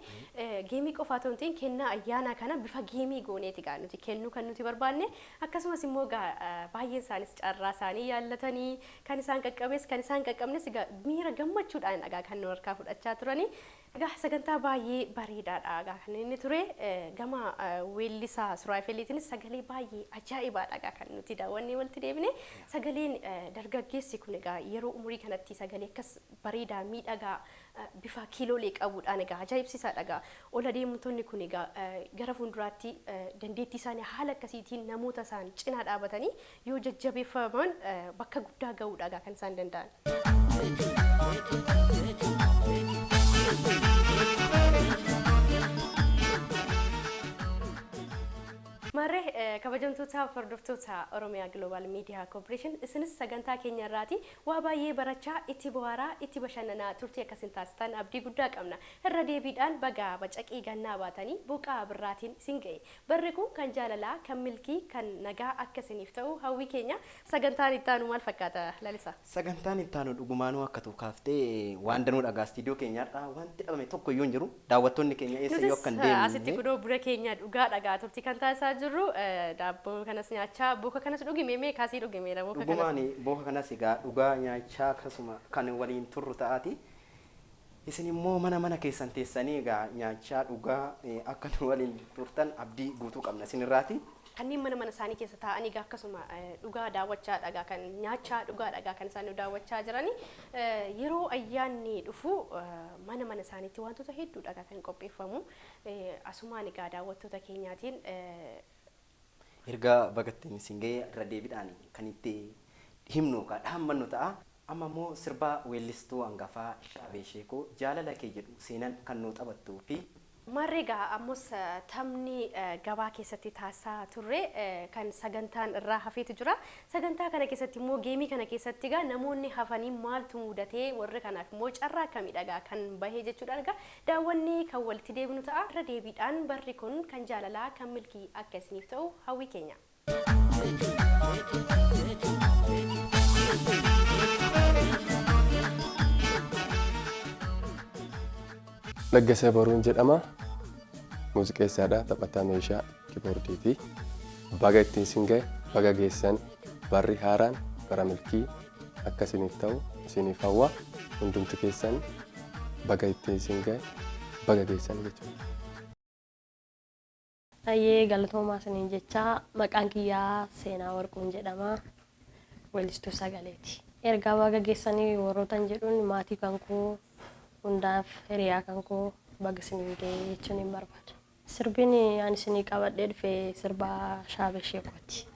Geemii qofaa otoo hin ta'in kennaa ayyaanaa kana bifa geemii gooneeti gaa nuti kennuu kan nuti barbaanne akkasumas immoo gaa baay'een isaanis carraa isaanii yaallatanii kan isaan qaqqabes kan isaan qaqqabnes gaa miira gammachuudhaan dhagaa kan nu harkaa fudhachaa turanii. Gaa sagantaa baay'ee bareedaadha gaa kan inni ture gama weellisaa Suraafeliitiinis sagalee baay'ee ajaa'ibaadha gaa kan nuti daawwannee walitti deebine sagaleen dargaggeessi kun gaa yeroo umurii kanatti sagalee akkas bareedaa miidhagaa bifa kiiloolee qabuudhaan egaa ajaa'ibsiisaadha gaa ol adeemtonni kun egaa gara fuulduraatti dandeettii isaanii haala akkasiitiin namoota isaan cinaa dhaabatanii yoo jajjabeeffaman bakka guddaa ga'uudha gaa kan isaan danda'an. kabajamtoota hordoftoota Oromiyaa Global Media Corporation isinis sagantaa keenya irraati waa baay'ee barachaa itti bohaaraa itti bashannanaa turtii akkasiin taasisan abdii guddaa qabna irra deebiidhaan bagaa bacaqii gannaa baatanii buqaa birraatiin isin ga'e barri kun kan jaalalaa kan milkii kan nagaa akkasiniif ta'u hawwii keenya sagantaan ittaanu maal fakkaata Lalisa? Sagantaan ittaanu dhugumaanuu akka ta'u kaaftee waan danuu dhagaa istiidiyoo keenyaadha wanti dhabame tokko iyyuu hin jiru daawwattoonni keenya eessa yoo akka hin deemne asitti kudoo bura keenya dhugaa dhagaa turtii kan taasisaa jirru daabboo kanas nyaachaa booka kanas dhugime mee kaasii dhugime la booka kanas dhugumaani booka kanas egaa dhugaa nyaachaa akkasuma kan waliin turru ta'ati isin immoo mana keessan teessanii egaa nyaachaa dhugaa akka nu waliin turtan abdii guutuu qabna isin irraati kanneen mana isaanii keessa taa'anii akkasuma dhugaa daawwachaa dhagaa kan nyaachaa dhugaa dhagaa kan isaan daawwachaa jirani yeroo ayyaanni dhufu mana isaaniitti wantoota hedduu dhagaa kan qopheeffamu asumaan egaa daawwattoota keenyaatiin erga bagattiin isin ga'ee irra deebiidhaan kan itti himnu ka dhaammannu ta'a amma immoo sirbaa weellistuu hangafaa Shaabee Sheekoo jaalala kee jedhu seenan kan nu taphattuu fi Marreega ammos tamni gabaa keessatti taasisaa turre kan sagantaan irraa hafeetu jira. Sagantaa kana keessatti immoo geemii kana keessatti gaa namoonni hafanii maaltu mudatee warri kanaaf immoo carraa akkamidha kan bahee jechuudha gaa daawwanni kan walitti deebinu ta'a irra deebiidhaan barri kun kan jaalalaa kan milkii akka isiniif ta'u hawwii keenya. Laggasee Boruun jedhama. Muuziqeessaadha. Taphataa meeshaa kiiboordii fi baga ittiin isin ga'e baga geessan barri haaraan bara milkii akka isiniif ta'u isiniif hawwa hundumti keessan baga ittiin isin ga'e baga geessan jechuudha. Ayyee galatoomaa isiniin jechaa maqaan kiyyaa Seenaa Warquun jedhama. Weellistuu sagaleeti. Ergaa baga geessanii warrootan jedhuun maatii kan koo hundaaf hiriyaa kan koo baga isiniin ga'e jechuun hin barbaada. Sirbiin ani isinii qabadhee dhufe sirbaa Shaabee Sheekooti.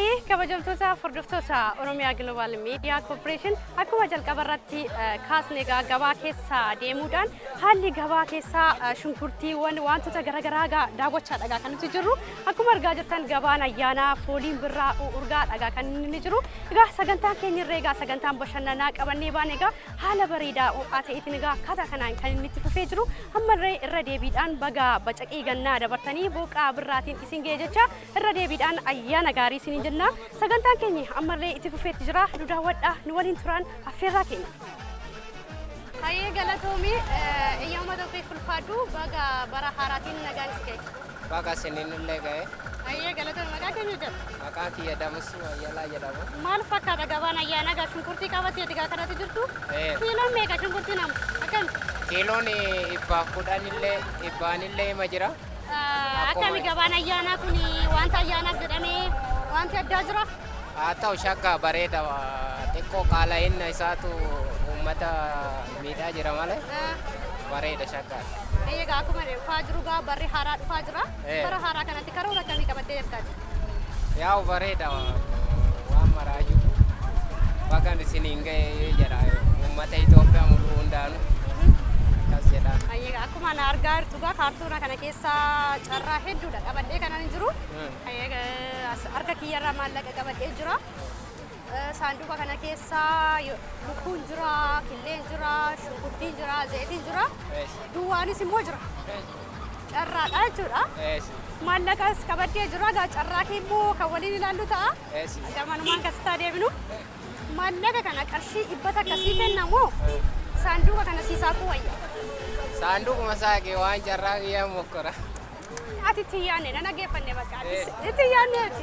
Hayyee kabajamtoota hordoftoota Oromiyaa Global Media Corporation akkuma jalqabarratti kaasne gabaa keessa deemuudhaan haalli gabaa keessa shunkurtiiwwan wantoota garaagaraa daawwachaa dhagaa kan nuti jirru akkuma argaa jirtan gabaan ayyaanaa fooliin birraa urgaa dhagaa kan inni jiru egaa sagantaan keenya irra egaa sagantaan bashannanaa qabannee baane egaa haala bareedaa ho'aa ta'eetiin egaa akkaataa kanaan kan inni itti fufee jiru ammallee irra deebiidhaan baga bacaqii gannaa dabartanii booqaa birraatiin isin ga'e jecha irra deebiidhaan ayyaana gaarii isin jenna sagantaan keenya ammallee itti fufeetti jira nu daawwadhaa nu waliin turaan affeerraa keenya. Hayyee galatoomi eeyyama tokko fulfaadhu baga bara haaraatiin nagaan isin ga'e. Baga sinin illee ga'e. Hayyee galatoomi maqaa keenya jedhu. Maqaan kiyya Damusu Ayyalaa jedhama. Maal fakkaata gabaan ayyaana gaa shunkurtii qabatee digaa kanatti jirtu? Kiiloon meeqa shunkurtii namu? Akkami? Kiiloon 110 illee hima jira. Akkami gabaan ayyaanaa kun wanta ayyaanaaf jedhamee wanti addaa jira? Haa ta'u shaggaa bareeda xiqqoo qaala'inna isaatu uummata miidhaa jira malee bareeda shaggaa. Egaa akkuma dhufaa jiru gaa barri haaraa dhufaa jira. Bara haaraa kanatti karoora akkamii qabattee jirtaati? Yaa'u bareeda waan maraayyuu bagan isiniin ga'e jedha uummata Itoophiyaa mul'uu hundaanuu. Akkuma na argaa jirtu gaa kaartuuna kana keessa carraa hedduudha qabadhee kanan jiru. Harka kiyyarraa maallaqa qabadhee jira. Saanduqa kana keessa lukkuun jira, killeen jira, shunkurtiin jira, zayitiin jira. Duwwaanis immoo jira. Carraadha jechuudha. Maallaqas qabadhee jira gaa carraa kee immoo kan waliin ilaallu ta'a. Gamanumaan akkasitti adeemnu. Maallaqa kana qarshii dhibbata akkasii kennamoo saanduqa kana siisaa kuwayya. Saanduquma saaqee waan carraa kiyyaa mokkora. Ati itti yaadne nan dhaggeeffanne bakka itti yaadneeti.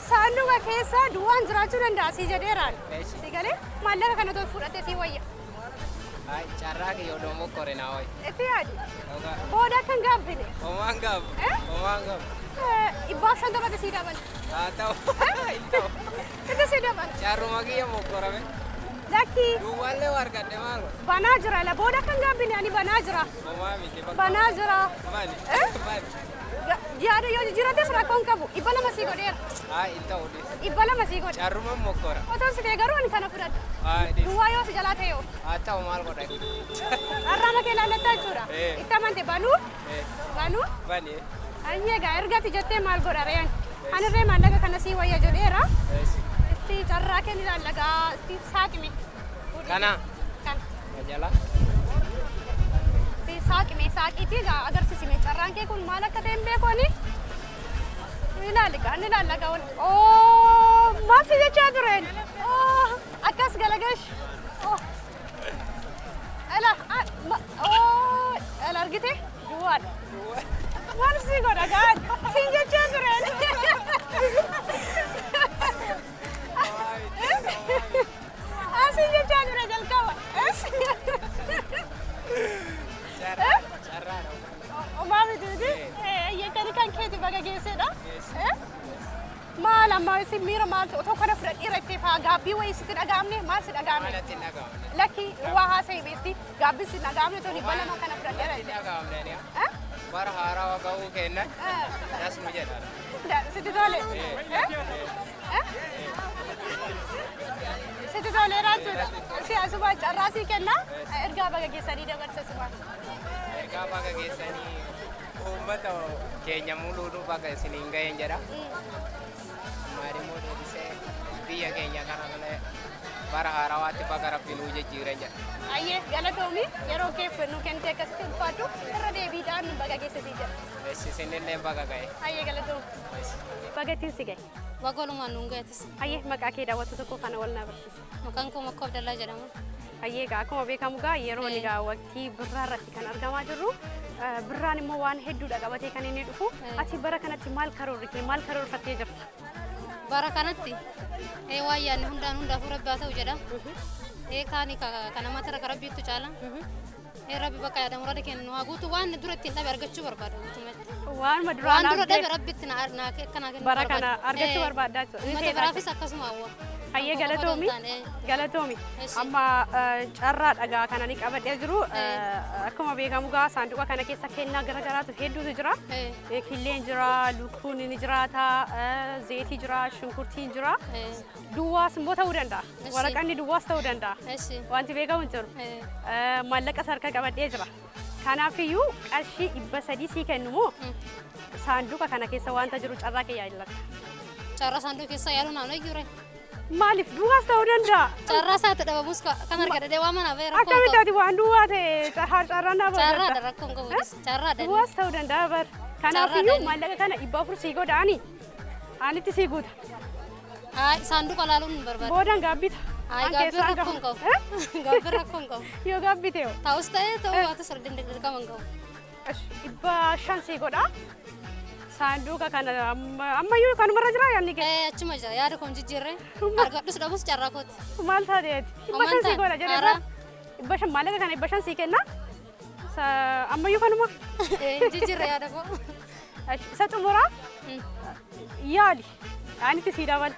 Saanduqa keessa duwwaan jiraachuu danda'a si jedheeraan. Si galee maallaqa kana tol fudhattee si wayya. Carraa kiyya odoo mokkore naa wayya. Itti yaadi. Booda akkan gaabbine. Homaan gaabbu. Homaan gaabbu. 150 si dabala. Haa ta'u. Itti si dabala. Carruma kiyya mokkorame. Laki. Duwwaallee wargadde maal? Banaa jira la booda kan gaabbine ani banaa jira. Homaa miti bakka. Banaa jira. Maali? Maali? Yaada yoo jiraate rakkoon qabu dhibba lama sii godheera. Haa hin ta'u dhis. Dhibba lama sii godhe. Carruma mokkora. Otoo si ta'e garuu ani kana fudhadha. Haa dhis. Duwwaa yoo si jalaa ta'e yoo. Haa ta'u maal godhe? Arraama kee laallattaa jechuudha. Itti amante banuu? Banuu? Bani. Ani egaa ergati jettee maal godha re'an? Ani irree maallaqa kana sii wayya jedheera. Itti carraa kee ni laallagaa itti saaqime. Kana? Kan. Jala. Itti saaqime saaqiitii egaa agarsiisime carraan kee kun maal akka ta'e hin beekoni? Ni laallagaa maal si jechaa tureen? Akkas galagash. Ela argite? Duwwaadha. Maal si godha gaan? Si jechaa tureen? Asii jechaa ture jalqaba. Carraadha. Omaa miti yekkani kan keeti baga geessedha. Maal amma si miira maal otoo kana fudhadhiira itti faa gaabbii wayii sitti dhagaamne maal si dhagaamne? Maalatti hin dhagaamne. Lakki waa haasa'e beesti gaabbii si dhagaamne otoo dhibba lama kana fudhadhiira. Maalatti hin dhagaamne bara haaraa ga'uu kennan das nu jedha. Sitti tole. Sitti toleera jechuudha. Si asuma carraa sii kenna ergaa baga geessanii dabarsa suma. Ergaa baga geessanii uummata keenya mul'uudhu baga isiniin ga'een jedha. Maalimoo deebisee biyya keenya kana malee bara haarawaatti baga rabbi nuu jijjiiran jedha. Ayyee galatoomi yeroo keef nu kennite akkasitti ulfaadhu irra deebiidhaan baga geessisii jedha. Isinillee baga ga'e. Ayyee galatoomi. Baga ittiin si ga'e. Waggolumaan nuun ga'etis. Ayyee maqaa kee daawwattu tokko kana wal naa barsiisa. Maqaan koo Makkoo Abdallaa jedhama. Ayyee egaa akkuma beekamu gaa yeroo egaa waqtii birraa irratti kan argamaa jirru birraan immoo waan hedduudha qabatee kan inni dhufu ati bara kanatti maal karoorfattee jirta? Bara kanatti waan yaadne hundaafuu rabbi haa ta'u jedha. Kaani kana mata irra rabbiitu caala. Rabbi bakka yaadamu radda kennu haa guutu waan dura ittiin dhabe argachuu barbaada guutumatti. Waan dura dhabe rabbitti naa kennu bara kana argachuu barbaaddaa jechuudha. Uummata biraafis akkasuma hawwa. Hayyee galatoomi amma carraa dhagaa kana ni qabadhee jiru akkuma beekamu gaa saanduqa kana keessa kennaa garagaraatu hedduutu jira killeen jira lukkuun ni jiraata zeetii jira shunkurtiin jira duwwaas immoo ta'uu danda'a waraqanni duwwaas ta'uu danda'a wanti beekamu hin jiru maallaqa harka qabadhee jira kanaafiyyuu qarshii 300 sii kennu moo saanduqa kana keessa wanta jiru carraa kee yaadladha. Carraa saanduqa keessa yaaluun naannoo jiru. Maaliif duwwaas ta'uu danda'a? Carraa isaatti dhabamus kan argadhee waan mana beera. Akkamitti waan duwwaa ta'e carraa naa ba'a. Carraa rakkoon qabu carraa dha. Duwwaas ta'uu danda'a bar. Kanaafiyyuu maallaqa kana 400 sii godhaani. Anitti sii guuta. Saanduqa laaluun hin barbaadu. Boodan gaabbita. Gaabbii rakkoon qabu. Gaabbii rakkoon qabu. Yoo gaabbite yoo. Ta'us ta'ee ta'uu waatu sirriin dirqama hin qabu. 500 sii godhaa. Saanduqa kana ammayyuu kanumarra jira yaadni kee? Achuma jira yaada kun jijjiirree argadhus dhabus carraa kooti. Maal taateeti? 500 sii godha jedhee 500 maallaqa kana 500 sii kenna? Ammayyuu kanuma? Jijjiirree yaada koo. Isa xumuraa? Yaali. Anitti sii dabala.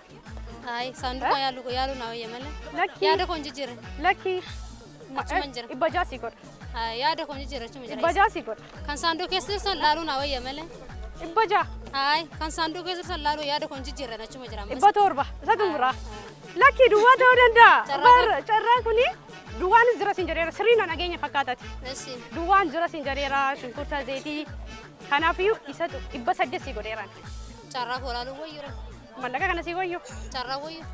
Saanduqa yaaluu naa wayya malee. Yaada kun jijjiirre. Lakki. Achuma jira. 600 sii godha. Yaada kun jijjiirre achuma jira. 600 sii godha. Kan saanduqa keessa san laaluu naa wayya malee. 600. Kan saanduqa keessa san laaluu yaada kun jijjiirre achuma jira. 700 isa xumuraa. Lakki duwwaa ta'uu danda'a. Carraan kuni duwwaan jira siin jedheera sirriin nageenya fakkaatati. Duwwaan jira siin jedheera shunkurta zeetii kanaafiyyuu isa 800 sii godheeraan. Carraa koo laaluu wayyuu. Maallaqa kana sii wayyuu. Carraa wayyuu.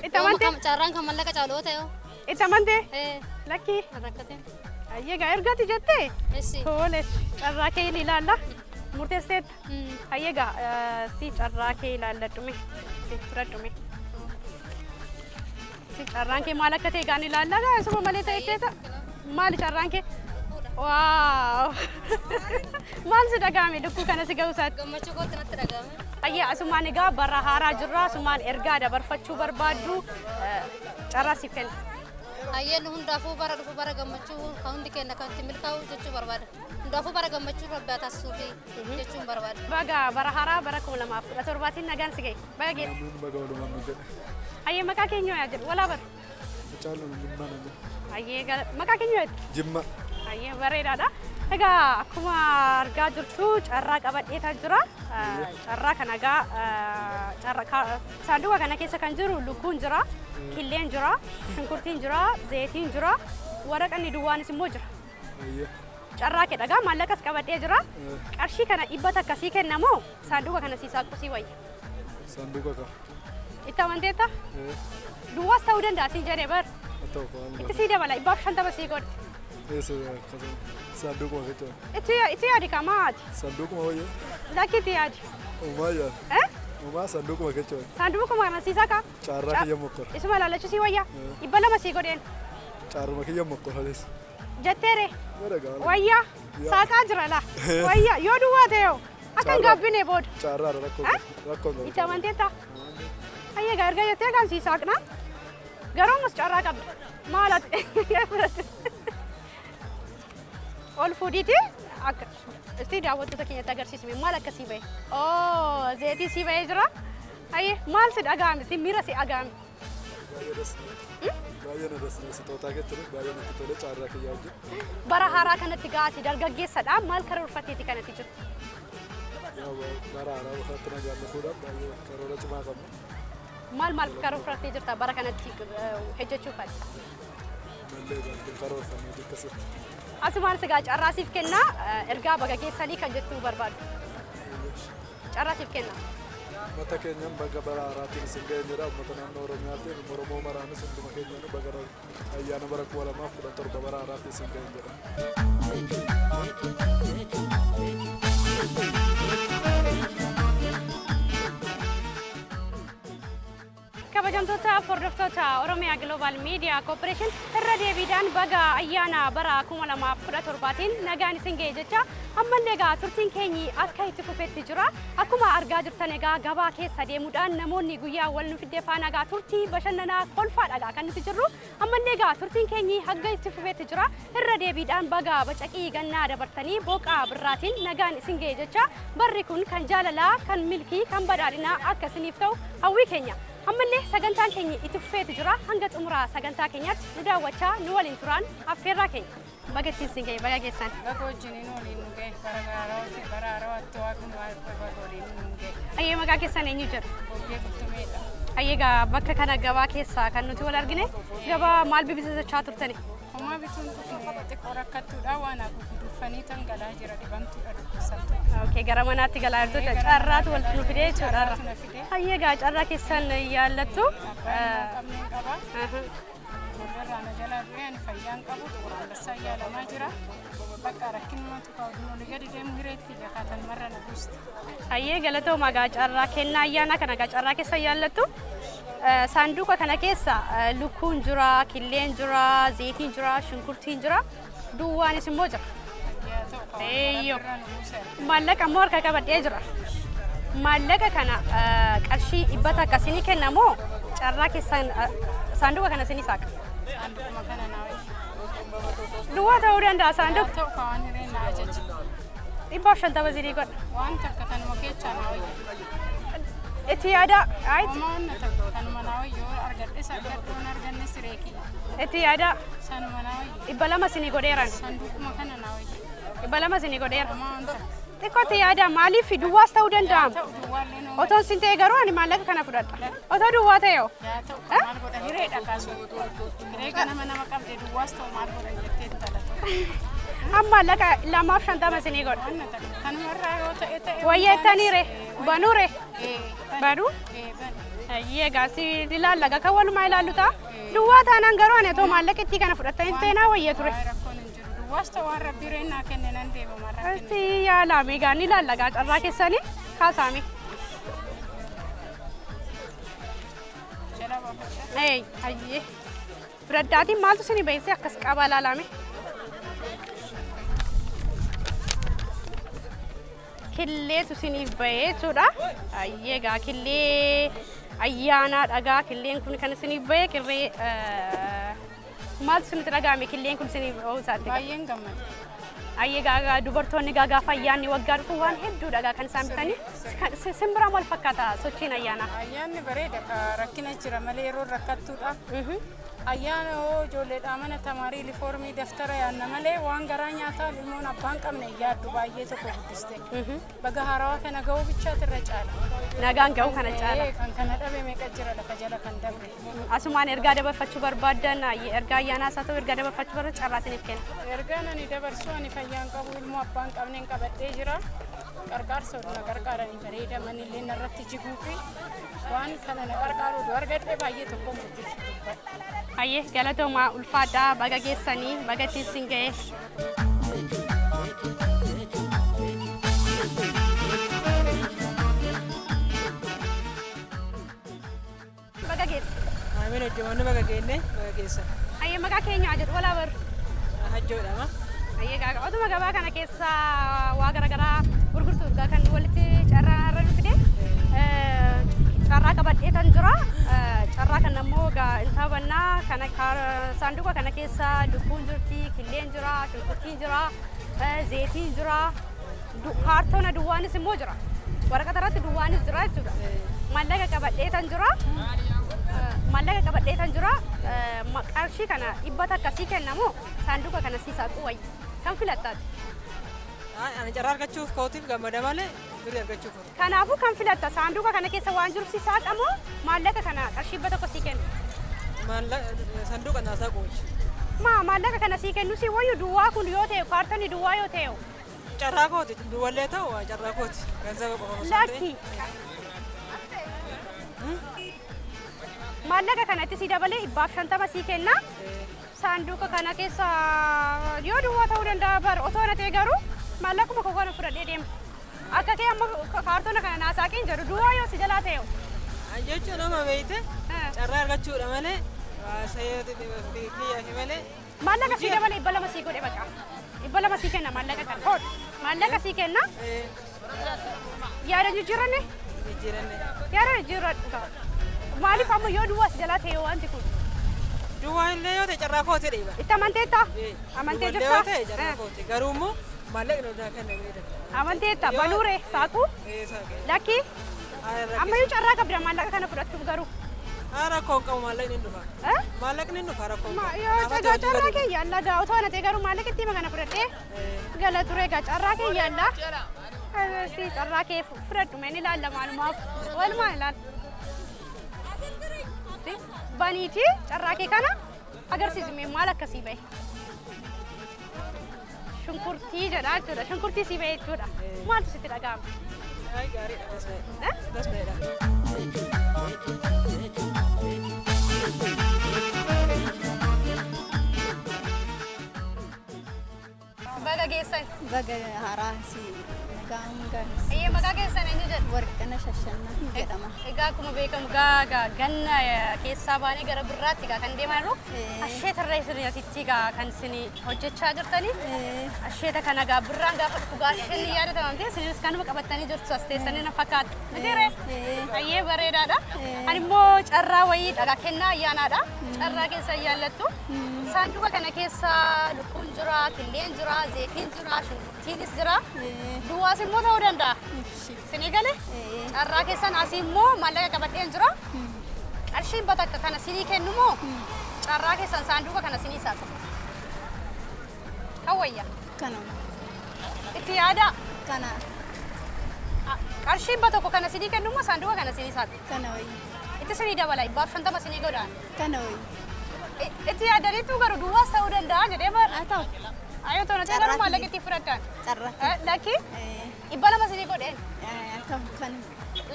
Itti amantee? Carraan kan maallaqa caaloo ta'e. Itti amantee? Lakki. Rakkatee. Ayyeegaa ergati jettee? Tole carraa kee ilaalla. Murteesseetta. Ayyeegaa si carraa kee ilaalladhume. Si fudhadhume. Si carraan kee maal akka ta'e gaan ilaallaa isuma malee ta'e keessa maali carraan kee? Waaw! Maal si dhagahame lukkuu kana si ga'uusaatti? Gammachuu kootti natti dhagahame. Ayyee asumaan egaa bara haaraa jirra asumaan ergaa dabarfachuu barbaaddu carraa siif kenna. Ayyee nu hundaafuu bara dhufu bara gammachuu kan hundi kenna kan itti milkaa'u jechuu barbaada. Hundaafuu bara gammachuu rabbi taasisuufi jechuun barbaada. Baga bara haaraa bara 2017tiin nagaan si ga'e. Baga geesse. Baga walumaan nu jedhe. Ayyee maqaa keenya yaa jedhu walaa bara. Caalu Jimmaa na jedhe. Ayyee maqaa keenya yaa Jimma. Ayyee bareedaadha. Egaa akkuma argaa jirtu carraa qabadheetaa jira. Carraa kana egaa saanduqa kana keessa kan jiru lukkuun jira, killeen jira, shunkurtiin jira, zeetiin jira, waraqanni duwwaanis immoo jira. Carraa kee dhagaa maallaqas qabadhee jira. Qarshii kana dhibbata akkasii kennamoo saanduqa kana sii saaqusii wayya. Saanduqa ka. Itti amanteetta? Duwwaas ta'uu danda'a siin jedhee bar. Itti sii dabala 150 sii godhe. Sanduku makacau. Itu ya di kamar. Sanduku mau ya? Laki tu ya. Uma ya. Uma sanduku makacau. Sanduku mana sih saka? Cara kia mukor. Isu malah lucu sih waya. Ibala masih goden. Cara makia mukor halis. Jatere. Waya. Saka aja lah. Waya. Yo dua teo. Akan gabin bod. Cara rakon. Itu mantai ta. Ayah garga ya teh kan sih sakna. Garong mus cara kab. Malat. All food itu, isti daawwatu takkeenya agarsiisme maal akkasii bahe. Oh, zeetii si bahe jira. Ayyee maal si dhagahame si miira si dhagahame. Baay'ee na dasitoota jechuun baay'ee natti tole carraa kiyyaa hojjetu. Bara haaraa kanatti gaati dargaggeessadha maal karoorfateeti kanatti jiru? Bara haaraa bakka nagaan dhufuudhaaf baay'ee karoora cimaa qabna. Maal karoorfattee jirta bara kanatti hojjechuuf ati? Mallee karoorfannee akkasitti. Asumaan sigaa carraasiif kenna ergaa baga geessanii kan jettuu barbaadu. Carraasiif kenna. Mata keenyaan baga bara haaraatiin isin ga'een jedha uummata naannoo Oromiyaatiin Oromoo maraanis hunduma keenyaan baga ayyaana bara 2017 bara haaraatiin isin ga'een jedha. Kabajamtoota hordoftoota Oromiyaa Global Media Corporation irra deebiidhaan baga ayyaana bara 2017tiin nagaan isin ga'e jecha ammallee egaa turtiin keenyi akka itti fufetti jira. Akkuma argaa jirtan egaa gabaa keessa deemuudhaan namoonni guyyaa wal nu fiddee faana egaa turtii bashannanaa kolfaadha kan nuti jirru. Ammallee egaa turtiin keenyi hagga itti fufetti jira. Irra deebiidhaan baga bacaqii gannaa dabartanii booqaa birraatiin nagaan isin ga'e jecha barri kun kan jaalalaa, kan milkii, kan badhaadhinaa akka isiniif ta'u hawwii keenya. ammallee sagantaan keenya itti fufeetu jira hanga xumuraa sagantaa keenyaatti nu daawwachaa nu waliin turaan affeerraa keenya bagattiin siin ga'e baga geessan. Baga wajjiniin waliin nu ga'e bara haarawatti waaqni baga waliin nu ga'e. Ayyee maqaa keessan eenyu jedhu? Boggee Qurxummeedha. Ayyee gaa bakka kana gabaa keessa kan nuti wal argine gabaa maal bibisachaa turtani? Homaa bituun xiqqoo rakkattuudha waan duffanii tan galaa jira dhibamtuudha dhukkubsattu. Okay, gara manaatti galaa jirtudha. Carraatu walitti nu fidee jechuudha. Ayyee gaa carraa keessan yaallattu. Qabneen qaba. Warra na jalaa du'e ani fayyaan qabu xuraallessaa yaalamaa jira. Bakka rakkinumatu kaa'uun olii gadi deemu hireetti jakkaatan marra na buusti. Ayyee galatooma gaa carraa kennaa ayyaana kana gaa carraa keessa yaallattu. Saanduqa kana keessa lukkuun jira, killeen jira, zayitiin jira, shunkurtiin jira, duwwaanis immoo jira. Eeyyoo. Maallaqa immoo harka qabadhee jira. Maallaqa kana qarshii dhibbata akkasii kennamoo carraa keessan saanduqa kana isinii saaqa. Saanduquma kana naa wayya. Duwwaa ta'uu danda'a saanduqa. Ta'u kaawwan hireen na ajaji. 150 godha. Waan takka kanuma keechaa naa wayya. Itti yaada aayiti. Homaan na takka kanuma naa wayya yoo argadhes argaddoon arganne sireeki. Itti yaada. Sanuma naa wayya. 200 isinii godheeran. Saanduquma kana naa wayya. 200 isinii godheera. Homaan takka. Xiqqootti yaada maaliif duwwaas ta'uu danda'ama? Otoo sin ta'e garuu ani maallaqa kana fudhadha. Otoo duwwaa ta'e hoo? Yaa ta'u maal godha hireedha kaasuu. Hiree kana nama qabde duwwaas ta'u maal godha jettee talata. Amma maallaqa 250 isinii godha. Kanumarraa yoo ta'e Wayyeettaniire banuure banu ayyee gaasii ilaallaga kan walumaa ilaallu ta'a. Duwwaa taanaan garuu ani otoo maallaqa itti kana fudhattanii ta'inaa wayyee ture. Wasta waan rabbi reenaa kenne nan deema marraa kenne. Ati yaalame gaan ilaallagaa carraa keessanii kaasaame. Jala baafadha. Ayyee biraddaatiin maaltu isinii beeksise akkas qabaa ilaalame? Killeetu isiniif bahee jechuudha. Ayyee gaa killee ayyaanaa dhagaa killeen kun kan isiniif bahee qirree maaltu isinitti dhagahame killeen kun isiniif oomishaatti? Baay'een gammada. Ayyee gaa dubartoonni gaa gaafa ayyaanni waggaa dhufu waan hedduudha kan isaan bitanii simbiraan wal fakkaata sochiin ayyaanaa. Ayyaanni bareeda rakkina jira malee yeroo rakkattuudha. Ayyaana hoo ijoolleedhaa mana tamaarii lifoormii daftara yaadna malee waan garaa nyaataa ilmoon abbaan qabne yaaddu baay'ee tokko guddiste. Baga haarawaa kana ga'uu bichaatirra caala. Nagaan ga'uu kana caala. Kan kana dhabe meeqa jira lafa jala kan dabre. Asumaan ergaa dabarfachuu barbaaddan ergaa ayyaanaas haa ta'u ergaa dabarfachuu barbaaddan carraa isiniif kenna. Ergaan ani dabarsu ani fayyaan qabu ilmoo abbaan qabneen qabadhee jira. Qarqaarsa na qarqaaranii bareeda manillee narratti jiguu fi waan kana na qarqaaru argadhee baay'ee tokko guddiftu. Ayyee galatooma ulfaadhaa baga geessanii baga ittiin ga'e. Baga geessa. Maamila ijoollee baga geenne baga geessa. Ayyee maqaa keenya jedhu walaa baru. Hajjoodhama. Ayyee gaaga otuma gabaa kana keessa waa garaagaraa gurgurtuuf kan walitti carraa irra dhufne carraa qabadhee kan jira. Carraa kana immoo intaabannaa kana saanduqa kana keessa lukkuun jirti, killeen jira, shunkurtiin jira, zayitiin jira, kaartoona duwwaanis immoo jira. Waraqata irratti duwwaanis jira jechuudha. Maallaqa qabadhee kan jira. Maallaqa qabadhee kan jira. Qarshii kana dhibbata akkasii kennamoo saanduqa kana siisaa quwayya. Kan filattaati. Ani carraa argachuuf kootiif gammada malee durii argachuuf kooti. Kanaafuu kan filatta saanduqa kana keessa waan jiru siisaa qamoo maallaqa kana qarshii dhibbata tokko sii kenna. Saanduqa naasaa qoolchi. Maallaqa kana sii kennu si wayyu duwwaa kun yoo ta'e kaartoonni duwwaa yoo ta'e. Carraa kooti duwwallee ta'u carraa kooti. Ganzaba qofa Lakki. Maallaqa kanatti si dabalee 150 sii kenna. Saanduqa kana keessa yoo duwwaa ta'uu danda'a bar otoo na ta'e garuu maallaquma koo kana fudhadhee deema. Akka kee amma kaartoona kana naasaa qeen jedhu duwwaa yoo si jalaa ta'e. Jechuun nama beeyte carraa argachuudha malee kiyyaa malee. Maallaqa sii dabalee 200 sii godhe baqa. 200 sii kenna maallaqa kana. Hood maallaqa sii kenna. Yaada jijjiiranne? Jijjiiranne. Yaada jijjiiranne. Maaliif amma yoo duwwaa si jalaa ta'e wanti kun? Duwwaa illee yoo ta'e carraa kootee dhiiba. Itti amanteetta? Amantee jirta? Yoo ta'e carraa kootee garuu immoo maallaqni odaa kan namni Amanteetta banuure saaqu? Lakki? Amma yoo carraa qabda maallaqa kana fudhachuuf garuu Rakkoo qabu maallaqni hin dhufa. Maallaqni hin dhufa rakkoo. Yoo carraa kee yaalla gaa otoo ana ta'e garuu maallaqa itti magana fudhadhee gala ture gaa carraa kee yaalla. Si carraa kee fudhadhu meen ilaalla maalumaaf walumaa ilaalla. Baniiti carraa kee kana agarsiisumee maal akkasii bahe. Shunkurtii jedhaa jechuudha. Shunkurtii si bahe jechuudha. Maaltu sitti dhaga'ama? Gaariidha das baheedha. Baga geessan. Baga haaraa si gaangan. Ayyee maqaa keessan eenyu jedhu? Warqina Shashannaa jedhama. Egaa akkuma beekamu gaa ganna keessaa baanee gara birraatti gaa kan deemaa jirru asheeta irra isinitti gaa kan isin hojjechaa jirtanii asheeta kana gaa birraan gaafa dhufu gaa isheen yaadataman ta'e isinis kanuma qabattanii jirtu as teessanii na fakkaata. Mitiire? Ayyee bareedaadha. Ani immoo carraa wayii dhagaa kennaa ayyaanaadha. Carraa keessa ayyaanlattu. Saanduqa kana keessa lukkuun jira, killeen jira, zeetiin jira, shunkurtiinis jira. Duwwaas immoo ta'uu danda'a. Isinii gale? Carraa keessan asii immoo maallaqa qabadheen jira. Qarshiin batakka kana sinii kennu moo carraa keessan saanduqa kana sinii saaqu? Kan wayya? Kana. Itti yaada? Kana. Qarshiin batakko kana sinii kennu moo saanduqa kana sinii saaqu? Kana wayya. Itti sinii dabala 50 sinii godhaan? Kana wayya. Itti yaadaniitu garuu duwwaas ta'uu danda'a jedhee bara. Haa ta'u. Ayoo toona ta'e garuu maallaqa itti fudhadhaan. Carraa. Lakki? 200 sinii godheen. Kan.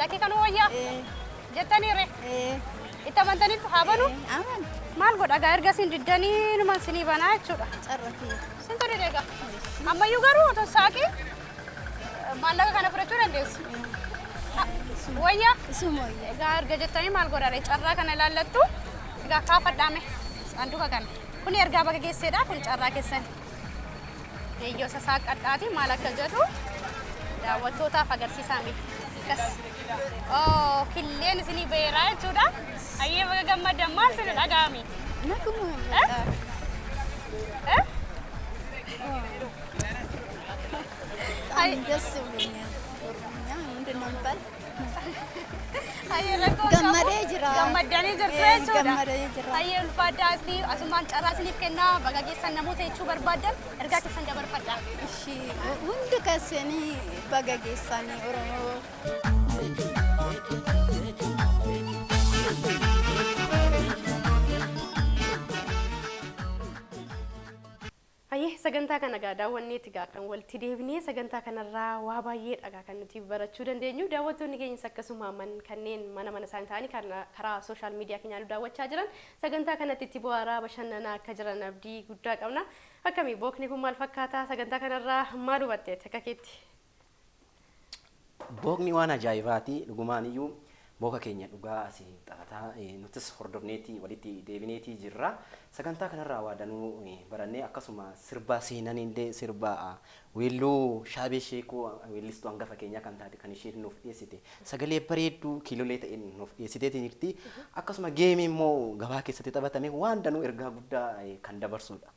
Lakki kan wayyaa? Jettaniire? Itti amantaniitu haa banu? Aman. Maal godha gaa erga isin diddanii numan sinii banaa jechuudha. Carraa. Sintu didee ammayyuu garuu otoo saaqii maallaqa kana fudhachuu dandeessu. Wayyaa? Isuma wayyaa. Egaa erga jettanii maal godhare carraa kana ilaallattu egaa kaafadhaame saanduqa kana. Kun ergaa baga geesseedha kun carraa keessan. Eeyyoo sasaaqadhaati maal akka jedhu daawwattootaaf agarsiisaami. Akkas. Killeen isinii beeraa jechuudha. Ayyee baga gammadan maal isin dhaga'ami? Naguma. Dess ብሎኛል። ምንድን ነው የሚባል? Gammadee jira. Gammadanii jirtu jechuudha. Gammadee jira. Ayyee ulfaadhaa fi asumaan carraa isiniif kennaa baga geessan namoota jechuu barbaadan ergaa keessan dabarfadhaa. Hundi keessanii baga geessanii Oromoo. Ayyee sagantaa kana gaa daawwanneeti gaa kan walitti deebinee sagantaa kanarraa waa baay'ee dhagaa kan nuti barachuu dandeenyu daawwattoonni keenyas akkasuma kanneen mana isaanii ta'anii karaa sooshaal miidiyaa keenyaa nu daawwachaa jiran sagantaa kanatti itti bohaaraa bashannanaa akka jiran abdii guddaa qabna. Akkamii bookni kun maal fakkaata sagantaa kanarraa maal hubatteetti akka keetti? Bookni waan ajaa'ibaati dhugumaan iyyuu booka keenya dhugaa asii xafataa nutis hordofneetii walitti deebineetii jirra. Sagantaa kanarraa waa danuu barannee akkasuma sirba seenanillee sirba weelluu shaabee sheekoo weellistuu hangafa keenyaa kan taate kan isheen nuuf dhiyeessite sagalee bareedduu kiilolee ta'een nuuf dhiyeessiteetii jirti. Akkasuma geemii immoo gabaa keessatti taphatame waan danuu ergaa guddaa kan dabarsudha.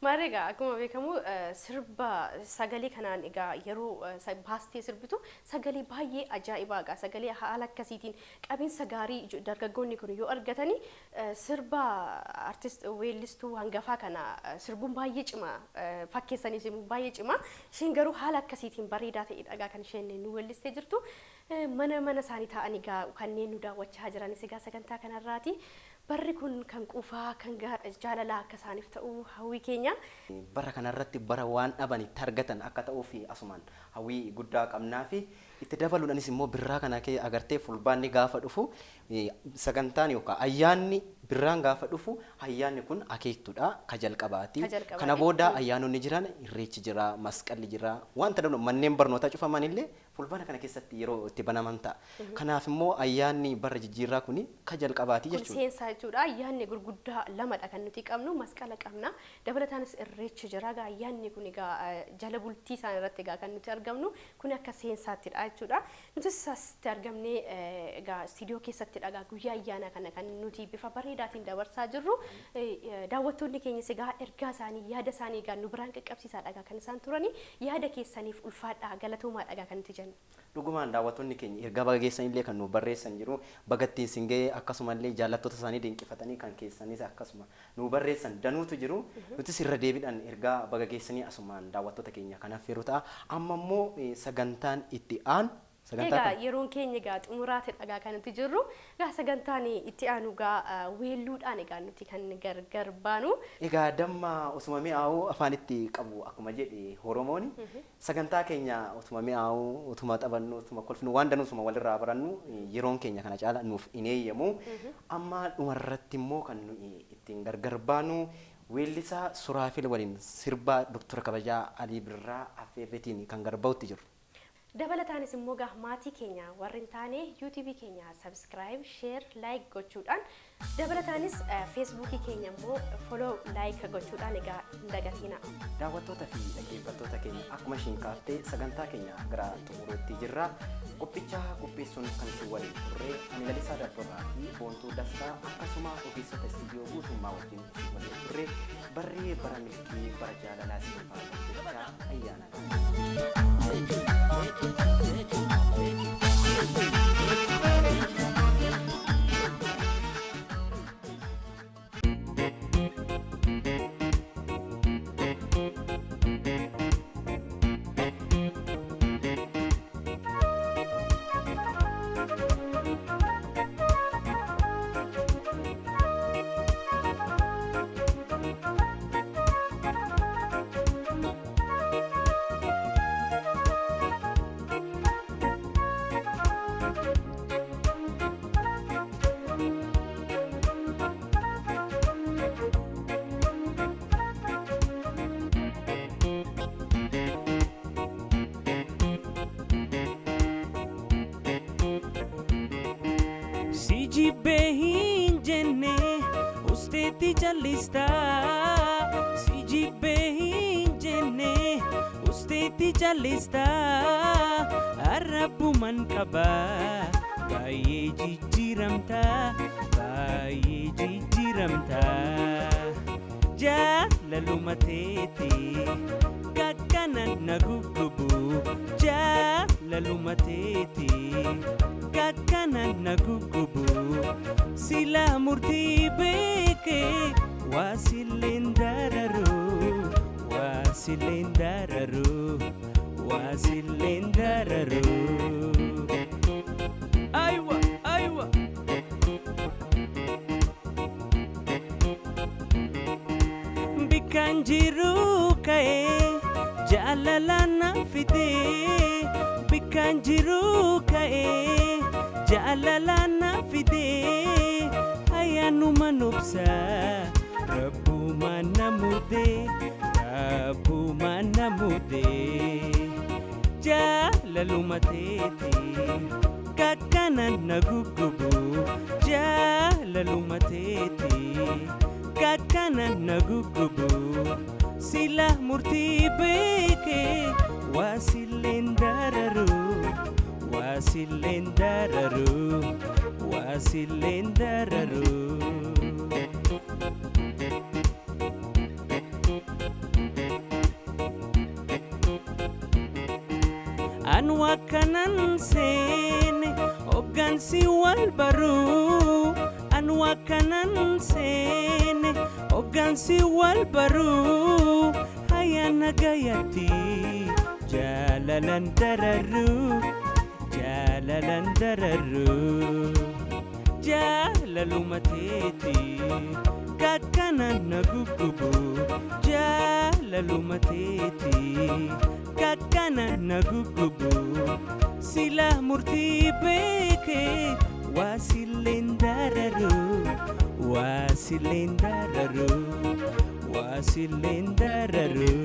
Mareega akkuma beekamu sirba sagalee kanaan egaa yeroo baastee sirbitu sagalee baay'ee ajaa'ibaa egaa sagalee haala akkasiitiin qabiinsa gaarii dargaggoonni kun yoo argatanii sirba artist weellistuu hangafaa kana sirbuun baay'ee cima fakkeessanii sirbuun baay'ee cima isheen garuu haala akkasiitiin bareedaa ta'edha egaa kan isheen nu weellistee jirtu mana isaanii ta'anii egaa kanneen nu daawwachaa jiranis egaa sagantaa kanarraati. Barri kun kan quufaa kan jaalalaa akka isaaniif ta'u hawwii keenya. Bara kanarratti bara waan dhaban itti argatan akka ta'uu fi asumaan hawwii guddaa qabnaa fi itti dabaluudhaanis immoo birraa kana agartee fulbaanni gaafa dhufu sagantaan yookaan ayyaanni birraan gaafa dhufu ayyaanni kun akeektuudha ka jalqabaati. Kana booda ayyaanonni jiran irreechi jira masqalli jira wanta dabnu manneen barnootaa cufaman illee fulbaana kana keessatti yeroo itti banaman ta'a. Kanaaf immoo ayyaanni bara jijjiirraa kun ka jalqabaati jechuudha. Kun seensaa jechuudha ayyaanni gurguddaa lamadha kan nuti qabnu masqala qabna dabalataanis irreechi jira egaa ayyaanni kun egaa jala bultii isaan irratti egaa kan nuti argamnu kun akka seensaattiidha jechuudha. Nutis asitti argamnee egaa istiidiyoo keessatti dhagaa guyyaa ayyaana kana kan nuti bifa bareedaatiin dabarsaa jirru daawwattoonni keenyas egaa ergaa isaanii yaada isaanii egaa nu biraan qaqqabsiisaa dhagaa kan isaan turani yaada keessaniif ulfaadhaa galatoomaa dhagaa kan nuti jenna. Dhugumaan daawwattoonni keenya ergaa baga geessanillee kan nu barreessan jiru bagattiin singee akkasumallee jaallattoota isaanii dinqifatanii kan keessanis akkasuma nu barreessan danuutu jiru nuti sirra deebiidhaan ergaa baga geessanii asumaan daawwattoota keenya kanaaf yeroo ta'a amma immoo sagantaan itti aanu Egaa yeroon keenya egaa xumuraate dhagaa kan nuti jirru egaa sagantaan itti aanu egaa weelluudhaan egaa nuti kan gargar baanu. Egaa damma osuma mi'aawu afaanitti qabu akkuma jedhe Oromoon sagantaa keenya osuma mi'aawu osuma taphannu osuma kolfinu waan danuu osuma walirraa barannu yeroon keenya kana caala nuuf hin eeyyamu amma dhumarratti immoo kan ittiin gargar baanu weellisaa Suraafil waliin sirba Dr. Kabajaa Alii Birraa Affeerreetiin kan garba'utti jiru. Dabalataanis immoo egaa maatii keenya warri hin taane YouTube keenya subscribe, share, like gochuudhaan dabalataanis Facebook keenya immoo follow, like gochuudhaan egaa hin dagatina. Daawwattoota fi dhaggeeffattoota keenya akkuma ishiin kaaftee sagantaa keenya gara xumuruutti jirra. Qophicha qopheessuun kan isin waliin turre ani Lalisaa Daddoraa fi Boontuu Dastaa akkasuma ogeessota istiidiyoo guutummaa wajjin isin waliin turre barree bara milkii bara jaalalaa isin faana jecha ayyaana. Behin jenne usteti jalista Siji behin jenne usteti jalista Arabu man kaba Baye jijjiramta Baye jijjiramta Jalalu matete Kakkanan nagugubu Jalalu matete Kakkanan nagugubu Sila murti beke wasilendararu wasilendararu wasilendararu Aywa aywa Bikanjiru kae jalalana fide Bikanjiru kae jalalana fide ayanu manubsa Rabbu manamude Rabbu manamude jalalu matete kakkanan nagugubu jalalu matete kakkanan nagugubu sila murti beke wasilendararu wasilendararu wasilendararu anwa kanan sene ogansi walbaru anwa kanan sene ogansi walbaru hayana gayati jalalandararu jalalandararu jalalu matete kakkanan nagugubu jalalu matete kakkanan nagugubu sila murti beke wasilendararu wasilendararu wasilendararu